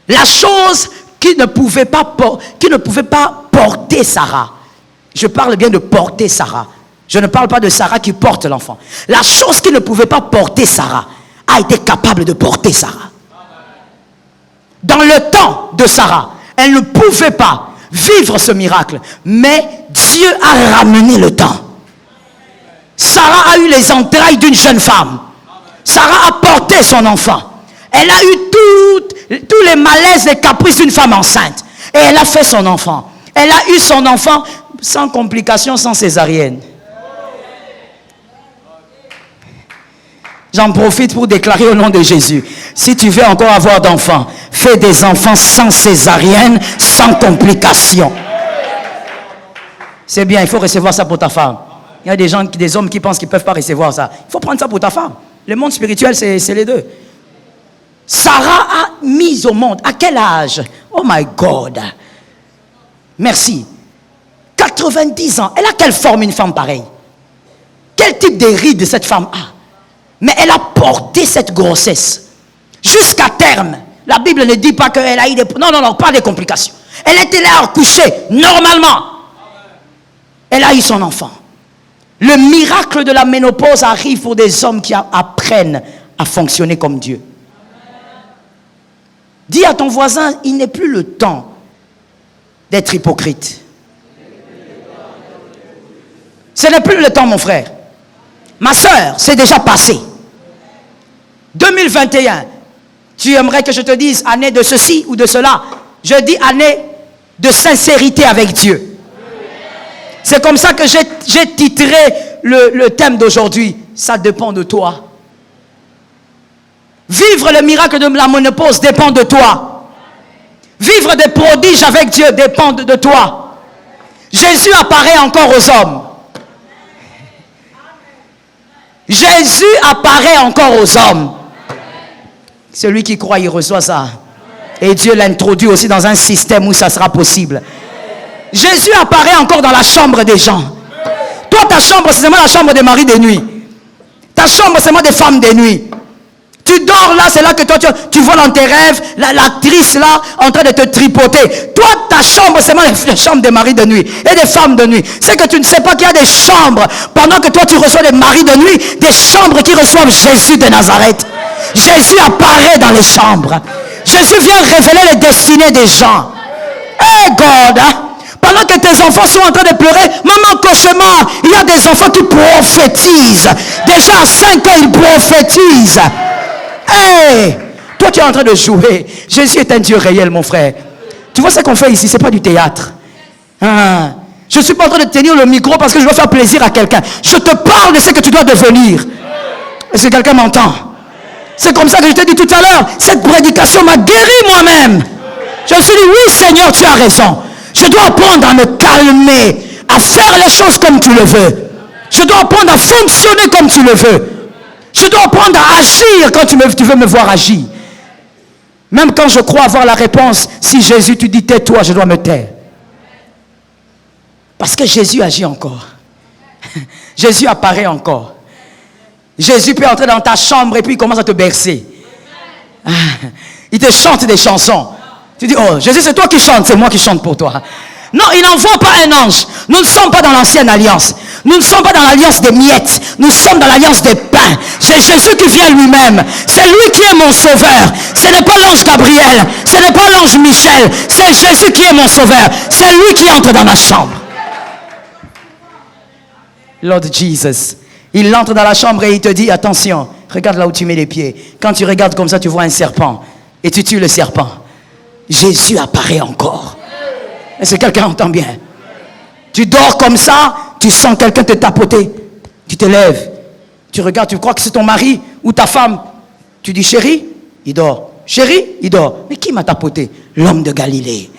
La chose qui ne pouvait pas porter Sarah. Je parle bien de porter Sarah. Je ne parle pas de Sarah qui porte l'enfant. La chose qui ne pouvait pas porter Sarah a été capable de porter Sarah. Dans le temps de Sarah, elle ne pouvait pas vivre ce miracle. Mais Dieu a ramené le temps. Sarah a eu les entrailles d'une jeune femme. Sarah a porté son enfant. Elle a eu tous les malaises et caprices d'une femme enceinte. Et elle a fait son enfant. Elle a eu son enfant sans complications, sans césarienne. J'en profite pour déclarer au nom de Jésus. Si tu veux encore avoir d'enfants, fais des enfants sans césarienne, sans complications. C'est bien, il faut recevoir ça pour ta femme. Il y a des hommes qui pensent qu'ils ne peuvent pas recevoir ça. Il faut prendre ça pour ta femme. Le monde spirituel, c'est les deux. Sarah a mis au monde. À quel âge? Oh my God. Merci. 90 ans. Elle a quelle forme une femme pareille? Quel type de rides cette femme a? Mais elle a porté cette grossesse jusqu'à terme. La Bible ne dit pas qu'elle a eu des... Non, pas des complications. Elle était là à accoucher normalement. Elle a eu son enfant. Le miracle de la ménopause arrive pour des hommes qui apprennent à fonctionner comme Dieu. Dis à ton voisin, il n'est plus le temps d'être hypocrite. Ce n'est plus le temps, mon frère. Ma soeur, c'est déjà passé. 2021, tu aimerais que je te dise année de ceci ou de cela? Je dis année de sincérité avec Dieu. C'est comme ça que j'ai titré le thème d'aujourd'hui. Ça dépend de toi. Vivre le miracle de la ménopause dépend de toi. Vivre des prodiges avec Dieu dépend de toi. Jésus apparaît encore aux hommes. Jésus apparaît encore aux hommes. Celui qui croit, il reçoit ça. Et Dieu l'introduit aussi dans un système où ça sera possible. Jésus apparaît encore dans la chambre des gens. Toi, ta chambre, c'est seulement la chambre des maris de nuit. Ta chambre, c'est seulement des femmes de nuit. Tu dors là, c'est là que toi, tu vois dans tes rêves l'actrice là, en train de te tripoter. Toi, ta chambre, c'est seulement la chambre des maris de nuit et des femmes de nuit. C'est que tu ne sais pas qu'il y a des chambres, pendant que toi, tu reçois des maris de nuit, des chambres qui reçoivent Jésus de Nazareth. Jésus apparaît dans les chambres. Jésus vient révéler les destinées des gens. Hey God, hein? Pendant que tes enfants sont en train de pleurer, maman, cauchemar, il y a des enfants qui prophétisent. Déjà à 5 ans, ils prophétisent. Hey, toi tu es en train de jouer. Jésus est un Dieu réel, mon frère. Tu vois ce qu'on fait ici, c'est pas du théâtre. Je ne suis pas en train de tenir le micro parce que je veux faire plaisir à quelqu'un. Je te parle de ce que tu dois devenir. Est-ce que quelqu'un m'entend? C'est comme ça que je t'ai dit tout à l'heure. Cette prédication m'a guéri moi-même. Je me suis dit, oui Seigneur, tu as raison. Je dois apprendre à me calmer, à faire les choses comme tu le veux. Je dois apprendre à fonctionner comme tu le veux. Je dois apprendre à agir quand tu veux me voir agir. Même quand je crois avoir la réponse, si Jésus tu dis tais-toi, je dois me taire. Parce que Jésus agit encore. Jésus apparaît encore. Jésus peut entrer dans ta chambre et puis il commence à te bercer. Il te chante des chansons. Tu dis, oh Jésus c'est toi qui chantes, c'est moi qui chante pour toi. Non, il n'envoie pas un ange. Nous ne sommes pas dans l'ancienne alliance. Nous ne sommes pas dans l'alliance des miettes. Nous sommes dans l'alliance des pains. C'est Jésus qui vient lui-même. C'est lui qui est mon sauveur. Ce n'est pas l'ange Gabriel. Ce n'est pas l'ange Michel. C'est Jésus qui est mon sauveur. C'est lui qui entre dans ma chambre. Lord Jesus. Il entre dans la chambre et il te dit, attention, regarde là où tu mets les pieds. Quand tu regardes comme ça, tu vois un serpent. Et tu tues le serpent. Jésus apparaît encore. Est-ce que quelqu'un entend bien? Tu dors comme ça, tu sens quelqu'un te tapoter. Tu te lèves, tu regardes, tu crois que c'est ton mari ou ta femme. Tu dis chérie, il dort. Chérie, il dort. Mais qui m'a tapoté? L'homme de Galilée.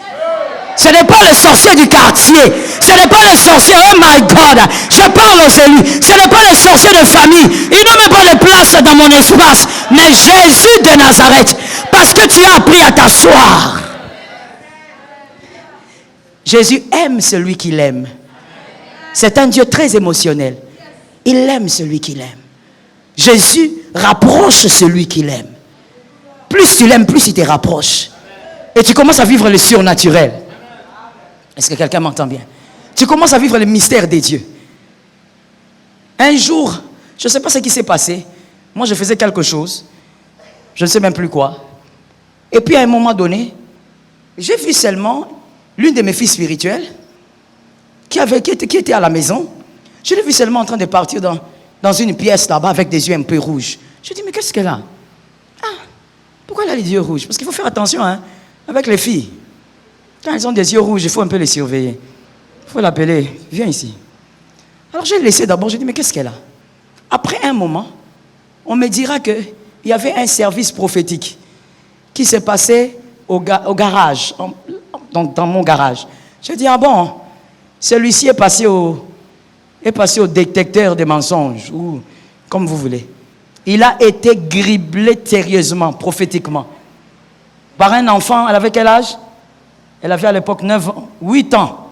Ce n'est pas le sorcier du quartier. Ce n'est pas le sorcier, oh my God. Je parle aux élus. Ce n'est pas le sorcier de famille. Il n'a même pas de place dans mon espace. Mais Jésus de Nazareth. Parce que tu as appris à t'asseoir. Jésus aime celui qu'il aime. C'est un Dieu très émotionnel. Il aime celui qu'il aime. Jésus rapproche celui qu'il aime. Plus tu l'aimes, plus il te rapproche. Et tu commences à vivre le surnaturel. Est-ce que quelqu'un m'entend bien? Tu commences à vivre le mystère des dieux. Un jour, je ne sais pas ce qui s'est passé. Moi, je faisais quelque chose. Je ne sais même plus quoi. Et puis, à un moment donné, j'ai vu seulement l'une de mes filles spirituelles qui était à la maison. Je l'ai vue seulement en train de partir dans une pièce là-bas avec des yeux un peu rouges. Je dis, mais qu'est-ce qu'elle a? Ah, pourquoi elle a les yeux rouges? Parce qu'il faut faire attention hein, avec les filles. Quand elles ont des yeux rouges, il faut un peu les surveiller. Il faut l'appeler, viens ici. Alors j'ai laissé d'abord, je dis, mais qu'est-ce qu'elle a? Après un moment, on me dira qu'il y avait un service prophétique qui s'est passé au garage, dans mon garage. Je dis, ah bon, celui-ci est passé au détecteur des mensonges, ou comme vous voulez. Il a été criblé sérieusement, prophétiquement, par un enfant. Elle avait quel âge? Elle avait à l'époque 8 ans.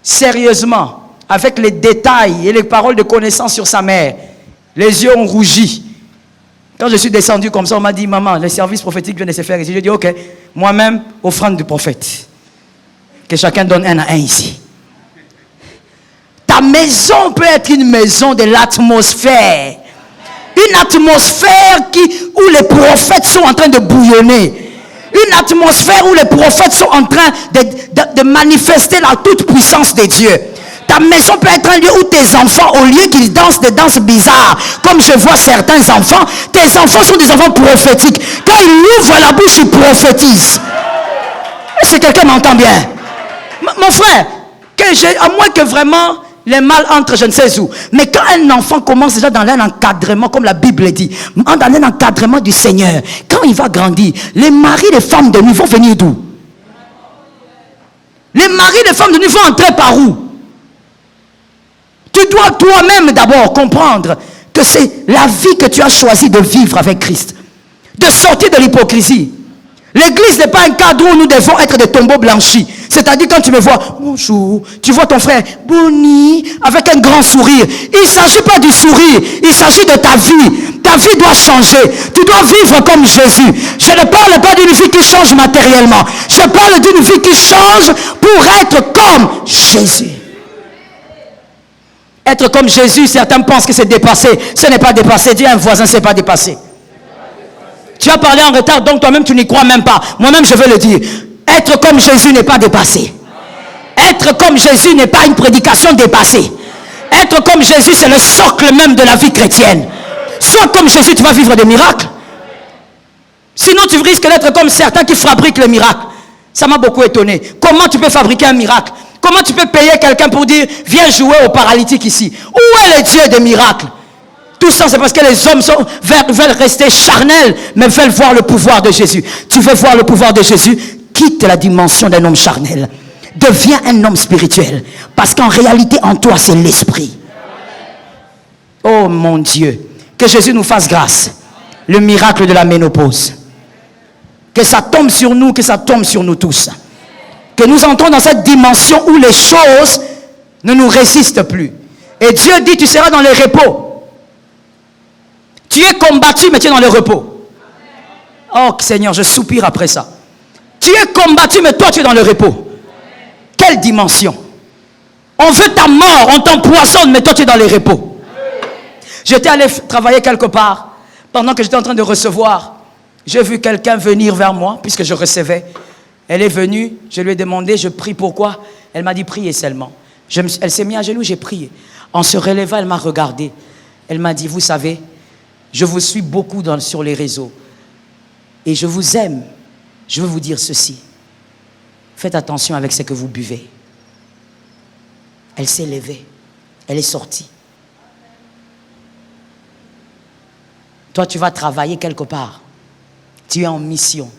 Sérieusement, avec les détails et les paroles de connaissance sur sa mère. Les yeux ont rougi. Quand je suis descendu comme ça, on m'a dit, maman, le service prophétique vient de se faire ici. J'ai dit, ok, moi-même, offrande du prophète. Que chacun donne un à un ici. Ta maison peut être une maison de l'atmosphère. Une atmosphère où les prophètes sont en train de bouillonner. Une atmosphère où les prophètes sont en train de manifester la toute-puissance de Dieu. Ta maison peut être un lieu où tes enfants, au lieu qu'ils dansent des danses bizarres, comme je vois certains enfants, tes enfants sont des enfants prophétiques. Quand ils ouvrent la bouche, ils prophétisent. Est-ce que quelqu'un m'entend bien? Mon frère, à moins que vraiment les mal entrent je ne sais où. Mais quand un enfant commence déjà dans un encadrement, comme la Bible dit, dans un encadrement du Seigneur, quand il va grandir, les maris, les femmes de nuit vont venir d'où? Les maris, les femmes de nuit vont entrer par où? Tu dois toi-même d'abord comprendre que c'est la vie que tu as choisi de vivre avec Christ. De sortir de l'hypocrisie. L'église n'est pas un cadre où nous devons être des tombeaux blanchis. C'est-à-dire quand tu me vois, bonjour, tu vois ton frère, Boni, avec un grand sourire. Il ne s'agit pas du sourire, il s'agit de ta vie. Ta vie doit changer. Tu dois vivre comme Jésus. Je ne parle pas d'une vie qui change matériellement. Je parle d'une vie qui change pour être comme Jésus. Être comme Jésus, certains pensent que c'est dépassé. Ce n'est pas dépassé. Dis à un voisin, ce n'est pas dépassé. Tu as parlé en retard, donc toi-même tu n'y crois même pas. Moi-même je veux le dire. Être comme Jésus n'est pas dépassé. Être comme Jésus n'est pas une prédication dépassée. Être comme Jésus, c'est le socle même de la vie chrétienne. Sois comme Jésus, tu vas vivre des miracles. Sinon tu risques d'être comme certains qui fabriquent les miracles. Ça m'a beaucoup étonné. Comment tu peux fabriquer un miracle? Comment tu peux payer quelqu'un pour dire, viens jouer au paralytique ici? Où est le Dieu des miracles? Tout ça, c'est parce que les hommes veulent rester charnels, mais veulent voir le pouvoir de Jésus. Tu veux voir le pouvoir de Jésus? Quitte la dimension d'un homme charnel. Deviens un homme spirituel. Parce qu'en réalité, en toi, c'est l'esprit. Oh mon Dieu. Que Jésus nous fasse grâce. Le miracle de la ménopause. Que ça tombe sur nous, que ça tombe sur nous tous. Que nous entrons dans cette dimension où les choses ne nous résistent plus. Et Dieu dit, tu seras dans le repos. Tu es combattu, mais tu es dans le repos. Oh Seigneur, je soupire après ça. Tu es combattu, mais toi tu es dans le repos. Quelle dimension? On veut ta mort, on t'empoisonne, mais toi tu es dans le repos. J'étais allé travailler quelque part. Pendant que j'étais en train de recevoir, j'ai vu quelqu'un venir vers moi, puisque je recevais. Elle est venue, je lui ai demandé, je prie pourquoi? Elle m'a dit, priez seulement. Elle s'est mise à genoux, j'ai prié. En se relevant, elle m'a regardé. Elle m'a dit, vous savez, je vous suis beaucoup sur les réseaux. Et je vous aime. Je veux vous dire ceci. Faites attention avec ce que vous buvez. Elle s'est levée. Elle est sortie. Toi, tu vas travailler quelque part. Tu es en mission.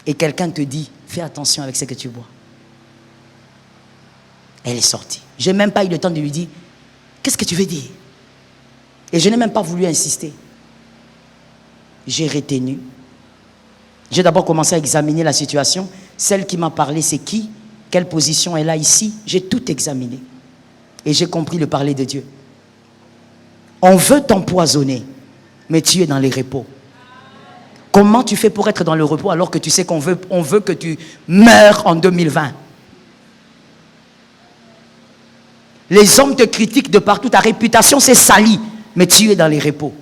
Et quelqu'un te dit, fais attention avec ce que tu bois. Elle est sortie. Je n'ai même pas eu le temps de lui dire, qu'est-ce que tu veux dire? Et je n'ai même pas voulu insister. J'ai retenu. J'ai d'abord commencé à examiner la situation. Celle qui m'a parlé, c'est qui? Quelle position elle a ici? J'ai tout examiné. Et j'ai compris le parler de Dieu. On veut t'empoisonner, mais tu es dans les repos. Comment tu fais pour être dans le repos alors que tu sais qu'on veut que tu meurs en 2020? Les hommes te critiquent de partout. Ta réputation s'est salie, mais tu es dans les repos.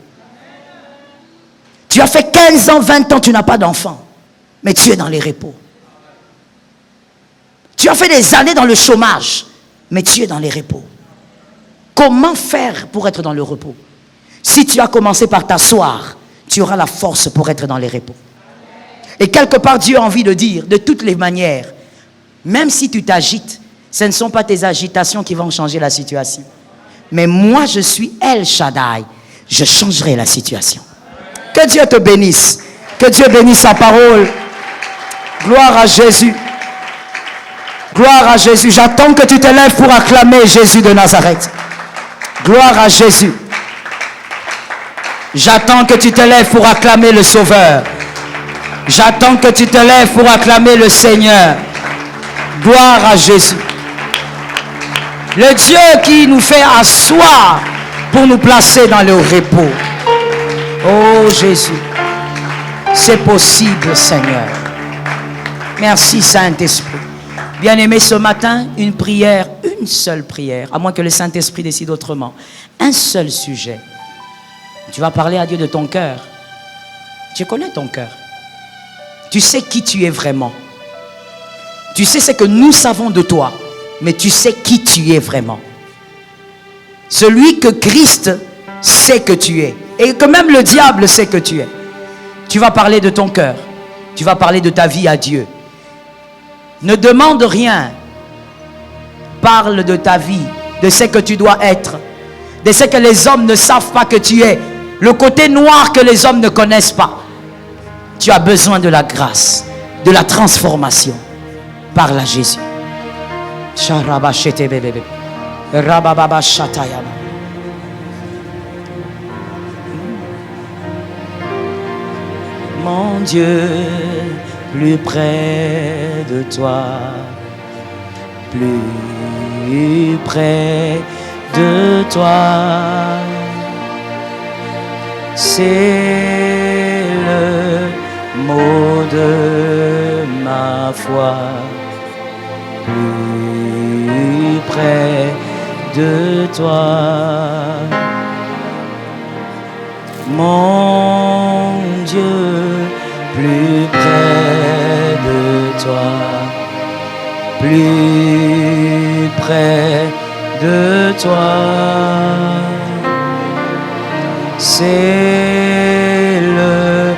Tu as fait 15 ans, 20 ans, tu n'as pas d'enfant. Mais tu es dans les repos. Tu as fait des années dans le chômage. Mais tu es dans les repos. Comment faire pour être dans le repos? Si tu as commencé par t'asseoir, tu auras la force pour être dans les repos. Et quelque part, Dieu a envie de dire, de toutes les manières, même si tu t'agites, ce ne sont pas tes agitations qui vont changer la situation. Mais moi, je suis El Shaddai. Je changerai la situation. Que Dieu te bénisse. Que Dieu bénisse sa parole. Gloire à Jésus. Gloire à Jésus. J'attends que tu te lèves pour acclamer Jésus de Nazareth. Gloire à Jésus. J'attends que tu te lèves pour acclamer le Sauveur. J'attends que tu te lèves pour acclamer le Seigneur. Gloire à Jésus. Le Dieu qui nous fait asseoir pour nous placer dans le repos. Oh Jésus, c'est possible, Seigneur. Merci, Saint-Esprit. Bien-aimé, ce matin, une prière, une seule prière, à moins que le Saint-Esprit décide autrement. Un seul sujet. Tu vas parler à Dieu de ton cœur. Tu connais ton cœur. Tu sais qui tu es vraiment. Tu sais ce que nous savons de toi, mais tu sais qui tu es vraiment. Celui que Christ sait que tu es. Et que même le diable sait que tu es. Tu vas parler de ton cœur. Tu vas parler de ta vie à Dieu. Ne demande rien. Parle de ta vie, de ce que tu dois être, de ce que les hommes ne savent pas que tu es, le côté noir que les hommes ne connaissent pas. Tu as besoin de la grâce, de la transformation. Parle à Jésus. Mon Dieu, plus près de toi, plus près de toi, c'est le mot de ma foi. Plus près de toi, mon Dieu, plus près de toi, plus près de toi, c'est le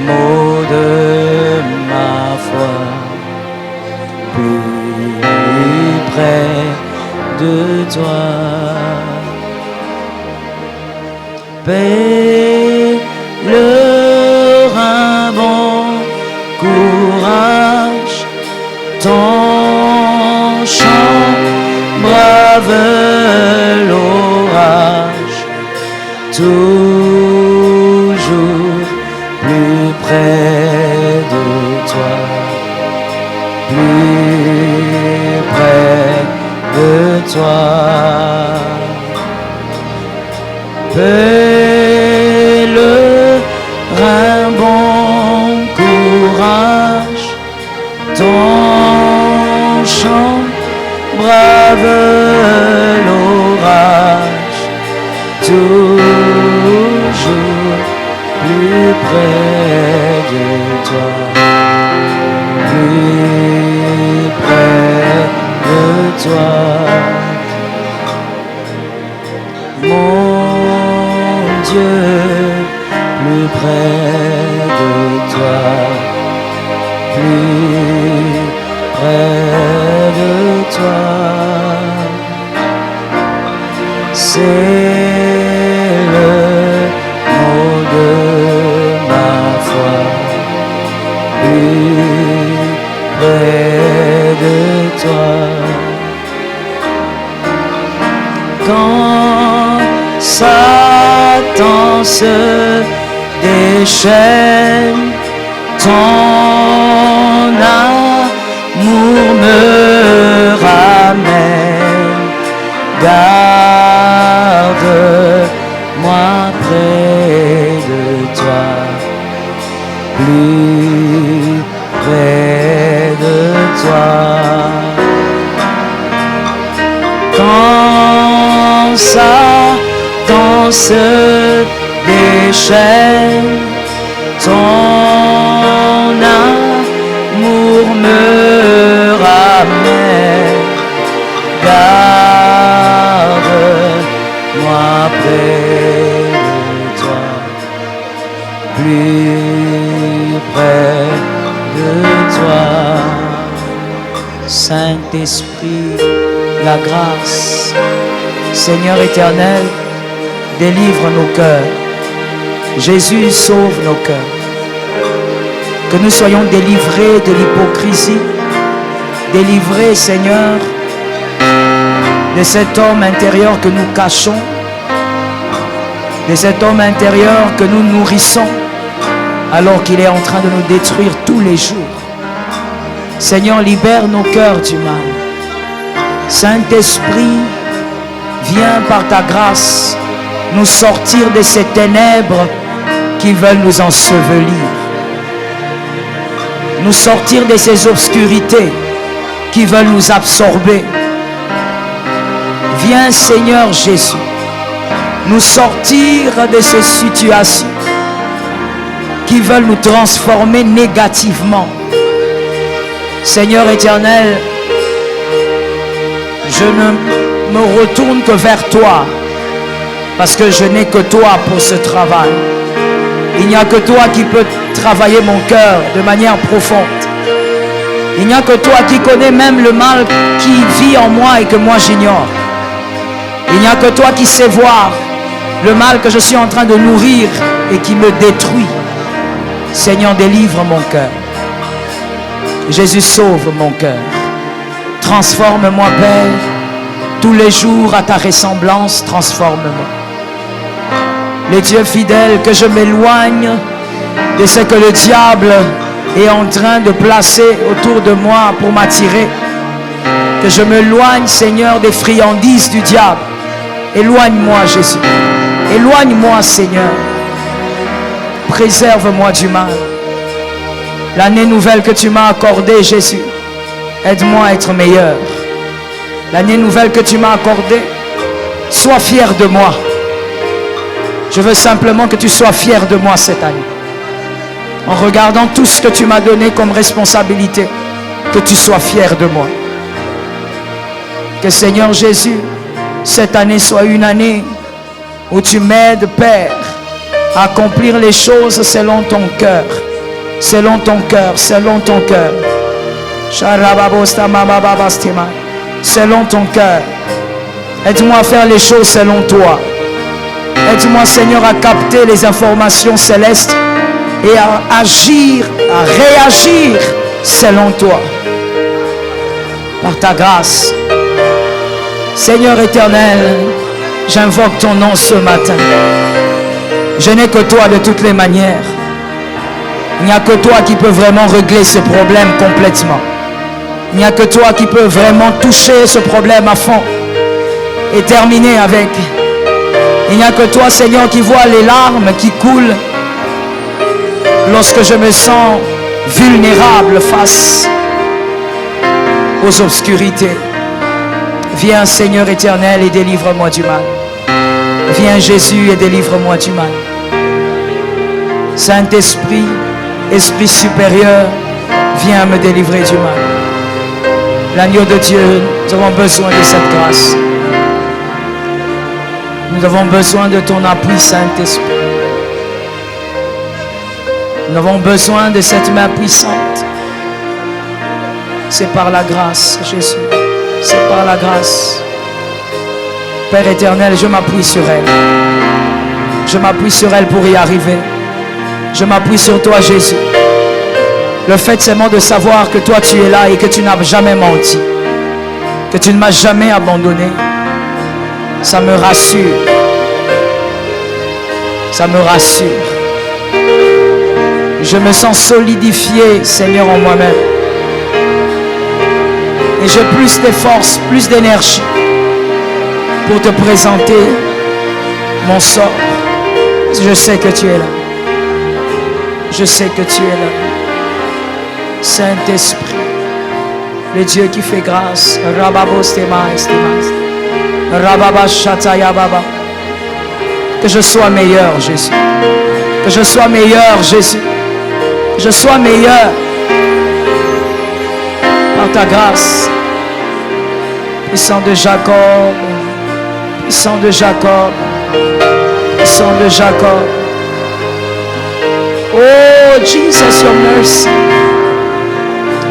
mot de ma foi. Plus près de toi. Paix, leur un bon courage, ton chant brave l'orage, toujours plus près de toi, plus près de toi. Paix, un bon courage, ton chant brave l'orage, toujours plus près de toi, plus près de toi. Mon Dieu, plus près de toi, plus près de toi. C'est le mot de ma foi, plus près de toi. Quand Satan se déchaîne, ton amour me ramène. Garde-moi près de toi, plus près de toi. Quand Satan se déchaîne, ton amour me ramène. Garde-moi près de toi, plus près de toi. Saint-Esprit, la grâce, Seigneur éternel, délivre nos cœurs. Jésus, sauve nos cœurs. Que nous soyons délivrés de l'hypocrisie, délivrés, Seigneur, de cet homme intérieur que nous cachons, de cet homme intérieur que nous nourrissons, alors qu'il est en train de nous détruire tous les jours. Seigneur, libère nos cœurs du mal. Saint-Esprit, viens par ta grâce nous sortir de ces ténèbres qui veulent nous ensevelir. Nous sortir de ces obscurités qui veulent nous absorber. Viens, Seigneur Jésus, nous sortir de ces situations qui veulent nous transformer négativement. Seigneur éternel, je ne me retourne que vers toi, parce que je n'ai que toi pour ce travail. Il n'y a que toi qui peux travailler mon cœur de manière profonde. Il n'y a que toi qui connais même le mal qui vit en moi et que moi j'ignore. Il n'y a que toi qui sais voir le mal que je suis en train de nourrir et qui me détruit. Seigneur, délivre mon cœur. Jésus, sauve mon cœur. Transforme-moi, Père, tous les jours à ta ressemblance, transforme-moi. Les dieux fidèles, que je m'éloigne de ce que le diable est en train de placer autour de moi pour m'attirer. Que je m'éloigne, Seigneur, des friandises du diable. Éloigne-moi, Jésus. Éloigne-moi, Seigneur. Préserve-moi du mal. L'année nouvelle que tu m'as accordée, Jésus, aide-moi à être meilleur. L'année nouvelle que tu m'as accordée, sois fier de moi. Je veux simplement que tu sois fier de moi cette année. En regardant tout ce que tu m'as donné comme responsabilité, que tu sois fier de moi. Que Seigneur Jésus, cette année soit une année où tu m'aides, Père, à accomplir les choses selon ton cœur. Selon ton cœur, selon ton cœur. Selon ton cœur. Aide-moi à faire les choses selon toi. Aide-moi, Seigneur, à capter les informations célestes et à agir, à réagir selon toi. Par ta grâce. Seigneur éternel, j'invoque ton nom ce matin. Je n'ai que toi de toutes les manières. Il n'y a que toi qui peux vraiment régler ce problème complètement. Il n'y a que toi qui peux vraiment toucher ce problème à fond et terminer avec. Il n'y a que toi, Seigneur, qui vois les larmes qui coulent lorsque je me sens vulnérable face aux obscurités. Viens, Seigneur éternel, et délivre-moi du mal. Viens, Jésus, et délivre-moi du mal. Saint-Esprit, Esprit supérieur, viens me délivrer du mal. L'agneau de Dieu, nous avons besoin de cette grâce. Nous avons besoin de ton appui, Saint-Esprit. Nous avons besoin de cette main puissante. C'est par la grâce, Jésus. C'est par la grâce. Père éternel, je m'appuie sur elle. Je m'appuie sur elle pour y arriver. Je m'appuie sur toi, Jésus. Le fait seulement de savoir que toi tu es là et que tu n'as jamais menti, que tu ne m'as jamais abandonné, ça me rassure. Ça me rassure. Je me sens solidifié, Seigneur, en moi-même. Et j'ai plus de force, plus d'énergie pour te présenter mon sort. Je sais que tu es là. Je sais que tu es là. Saint-Esprit, le Dieu qui fait grâce. Que je sois meilleur, Jésus. Que je sois meilleur, Jésus. Que je sois meilleur par ta grâce. Puissant de Jacob. Puissant de Jacob. Puissant de Jacob. Oh, Jesus, your mercy.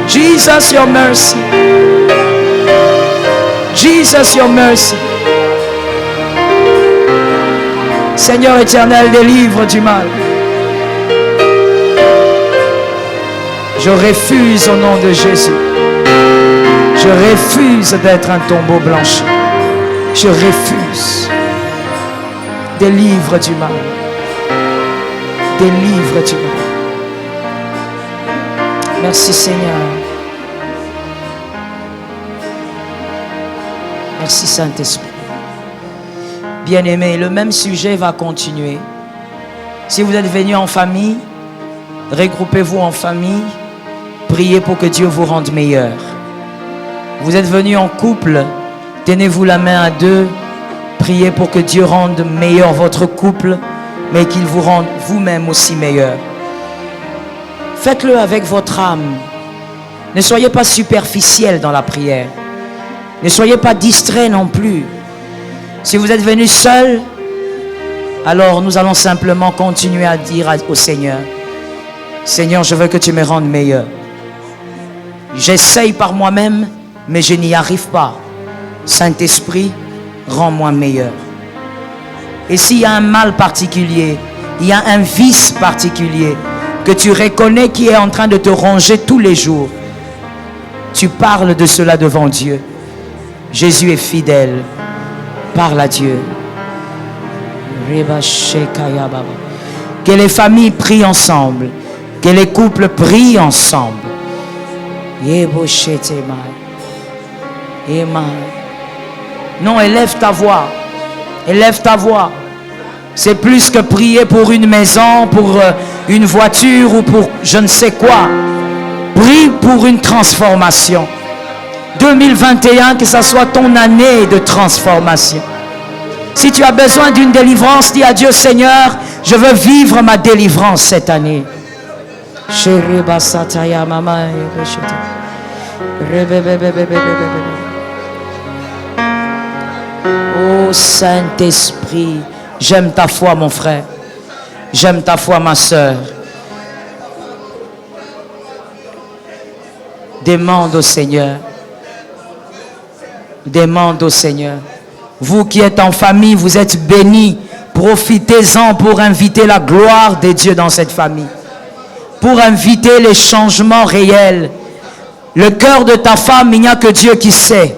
Jesus, your mercy. Jesus, your mercy. Seigneur éternel, délivre du mal. Je refuse au nom de Jésus. Je refuse d'être un tombeau blanchi. Je refuse. Délivre du mal. Délivre du mal. Merci Seigneur. Merci Saint-Esprit. Bien-aimés, le même sujet va continuer. Si vous êtes venus en famille, regroupez-vous en famille. Priez pour que Dieu vous rende meilleur. Vous êtes venus en couple, tenez-vous la main à deux. Priez pour que Dieu rende meilleur votre couple, mais qu'il vous rende vous-même aussi meilleur. Faites-le avec votre âme. Ne soyez pas superficiel dans la prière. Ne soyez pas distrait non plus. Si vous êtes venu seul, alors nous allons simplement continuer à dire au Seigneur, Seigneur, je veux que tu me rendes meilleur. J'essaye par moi-même, mais je n'y arrive pas. Saint-Esprit, rends-moi meilleur. Et s'il y a un mal particulier, il y a un vice particulier que tu reconnais qui est en train de te ronger tous les jours, tu parles de cela devant Dieu. Jésus est fidèle. Parle à Dieu. Que les familles prient ensemble. Que les couples prient ensemble. Non, élève ta voix. Élève ta voix. C'est plus que prier pour une maison, pour une voiture ou pour je ne sais quoi. Prie pour une transformation. 2021, que ça soit ton année de transformation. Si tu as besoin d'une délivrance, dis à Dieu, Seigneur, je veux vivre ma délivrance cette année. Oh Saint-Esprit, j'aime ta foi, mon frère. J'aime ta foi, ma soeur. Demande au Seigneur. Demande au Seigneur. Vous qui êtes en famille, vous êtes bénis. Profitez-en pour inviter la gloire de Dieu dans cette famille. Pour inviter les changements réels. Le cœur de ta femme, il n'y a que Dieu qui sait.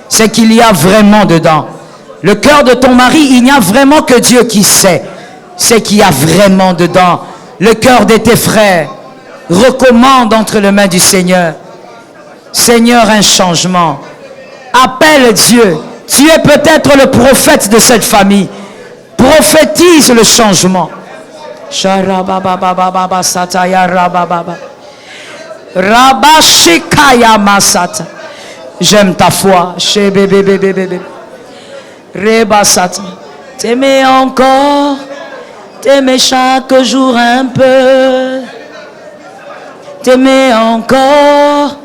C'est qu'il y a vraiment dedans. Le cœur de ton mari, il n'y a vraiment que Dieu qui sait. C'est qu'il y a vraiment dedans. Le cœur de tes frères. Recommande entre les mains du Seigneur. Seigneur, un changement. Appelle Dieu. Tu es peut-être le prophète de cette famille. Prophétise le changement. J'aime ta foi. T'aimer encore. T'aimer chaque jour un peu. T'aimer encore.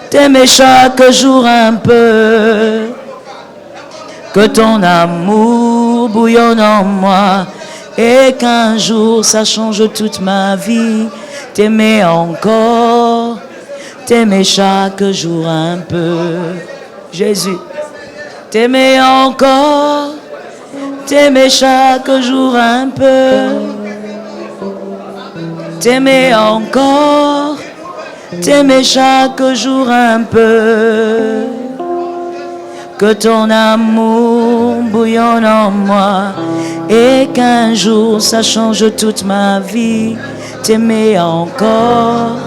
T'aimer chaque jour un peu. Que ton amour bouillonne en moi et qu'un jour ça change toute ma vie. T'aimer encore, t'aimer chaque jour un peu. Jésus, t'aimer encore, t'aimer chaque jour un peu. T'aimer encore, t'aimer chaque jour un peu. Que ton amour bouillonne en moi et qu'un jour ça change toute ma vie. T'aimer encore,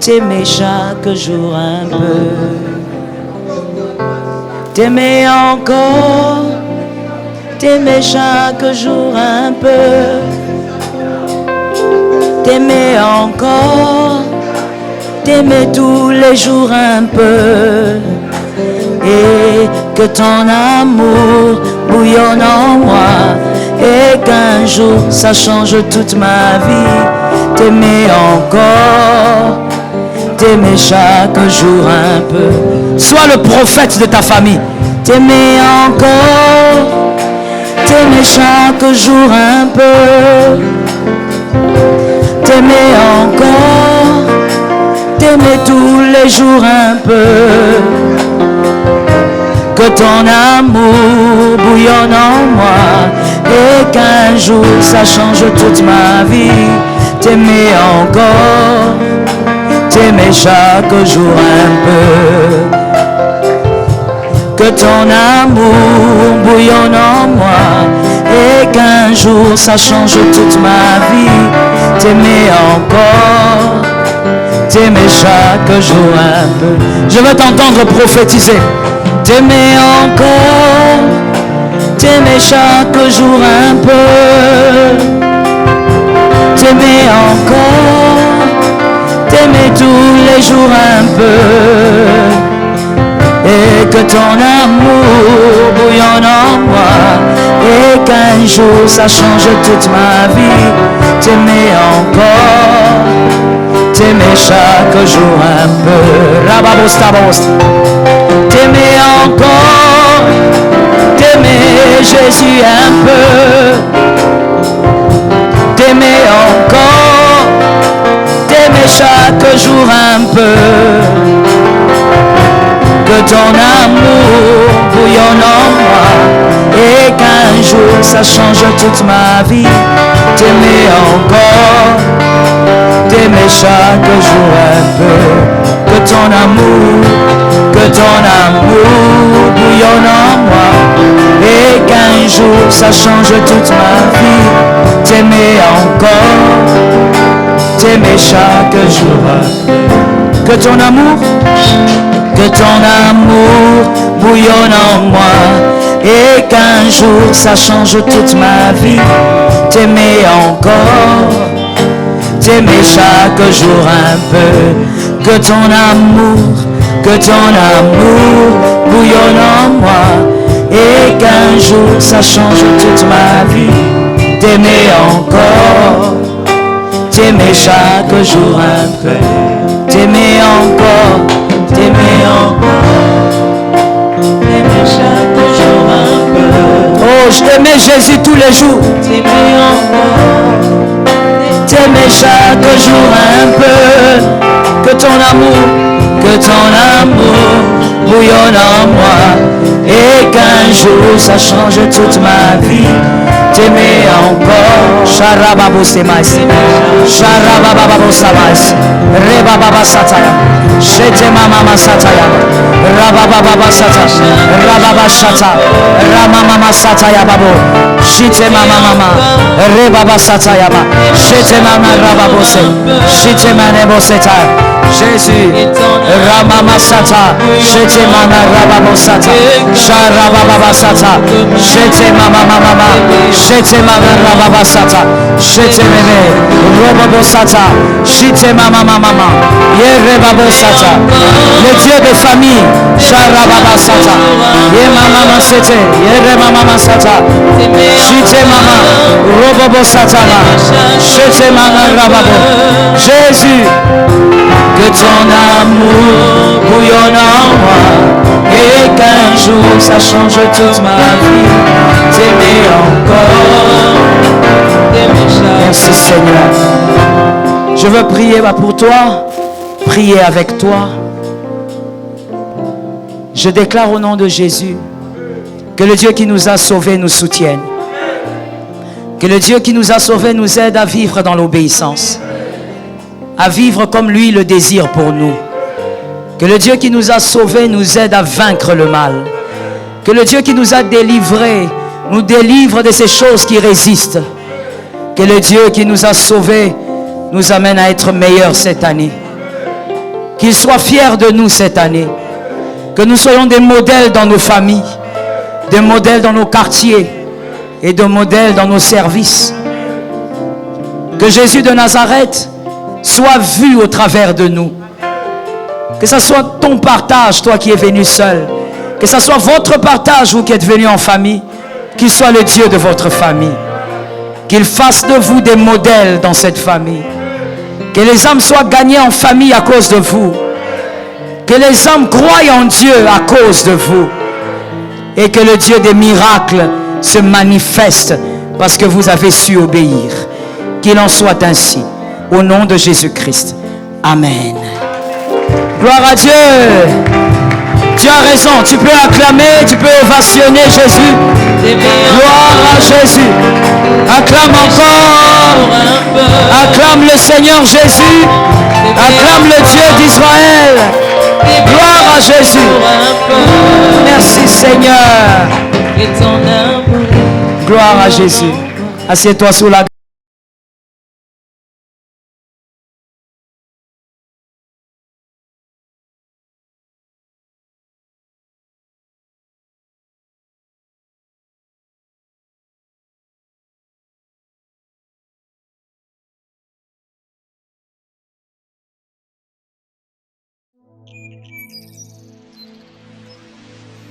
t'aimer chaque jour un peu. T'aimer encore, t'aimer chaque jour un peu. T'aimer encore, t'aimer tous les jours un peu. Et que ton amour bouillonne en moi et qu'un jour ça change toute ma vie. T'aimer encore, t'aimer chaque jour un peu. Sois le prophète de ta famille. T'aimer encore, t'aimer chaque jour un peu. T'aimer encore, t'aimer tous les jours un peu. Que ton amour bouillonne en moi et qu'un jour ça change toute ma vie. T'aimer encore, t'aimer chaque jour un peu. Que ton amour bouillonne en moi et qu'un jour ça change toute ma vie. T'aimer encore, t'aimer chaque jour un peu. Je veux t'entendre prophétiser. T'aimer encore, t'aimer chaque jour un peu. T'aimer encore, t'aimer tous les jours un peu. Et que ton amour bouillonne en moi et qu'un jour ça change toute ma vie. T'aimer encore, t'aimer chaque jour un peu. Rababostabos. T'aimer encore, t'aimer Jésus un peu. T'aimer encore, t'aimer chaque jour un peu. Que ton amour bouillonne en moi et qu'un jour ça change toute ma vie. T'aimer encore, t'aimer chaque jour un peu. Que ton amour bouillonne en moi et qu'un jour ça change toute ma vie. T'aimer encore, t'aimer chaque jour. Que ton amour bouillonne en moi et qu'un jour ça change toute ma vie. T'aimer encore, t'aimer chaque jour un peu. Que ton amour bouillonne en moi et qu'un jour ça change toute ma vie. T'aimer encore, t'aimer chaque jour un peu. T'aimer encore, t'aimer chaque jour un peu. Oh, je t'aimais Jésus tous les jours. T'aimer encore, t'aimer chaque jour un peu. Que ton amour bouillonne en moi et qu'un jour, ça change toute ma vie. T'aimer encore. Sharababo Semais. Sharababo Samais. Rebababa Sataya. Shete Mama Sataya. Rabababa Sataya. Rababa Shata. Ramama Sataya Babo. Shite Mama. Rebaba Sataya. Shete Mama Rababose. Shite Manebo Seta. Jésus. Ramama Sata. Shete Mama Rababo Sata. Sharababa Sata. Shete Mama. Shete Mama Rababa Sata. Shete Meme. Robabo Sata. Shite Mama. Yerebabo Sata. Le Dieu de famille. Sharababa Sata. Ye Mama Sete. Yerebaba Sata. Shite Mama. Robabo Sata. Shete Mama Rababo. Jésus. Que ton amour bouillonne en moi et qu'un jour ça change toute ma vie. T'aimer encore. Merci Seigneur. Je veux prier pour toi, prier avec toi. Je déclare au nom de Jésus que le Dieu qui nous a sauvés nous soutienne. Que le Dieu qui nous a sauvés nous aide à vivre dans l'obéissance. À vivre comme lui le désire pour nous. Que le Dieu qui nous a sauvés nous aide à vaincre le mal. Que le Dieu qui nous a délivrés nous délivre de ces choses qui résistent. Que le Dieu qui nous a sauvés nous amène à être meilleurs cette année. Qu'il soit fier de nous cette année. Que nous soyons des modèles dans nos familles, des modèles dans nos quartiers et des modèles dans nos services. Que Jésus de Nazareth soit vu au travers de nous. Que ce soit ton partage, toi qui es venu seul. Que ce soit votre partage, vous qui êtes venus en famille. Qu'il soit le Dieu de votre famille. Qu'il fasse de vous des modèles dans cette famille. Que les âmes soient gagnées en famille à cause de vous. Que les âmes croient en Dieu à cause de vous. Et que le Dieu des miracles se manifeste parce que vous avez su obéir. Qu'il en soit ainsi. Au nom de Jésus-Christ. Amen. Gloire à Dieu. Tu as raison. Tu peux acclamer, tu peux ovationner Jésus. Gloire à Jésus. Acclame encore. Acclame le Seigneur Jésus. Acclame le Dieu d'Israël. Gloire à Jésus. Merci Seigneur. Gloire à Jésus. Assieds-toi sous la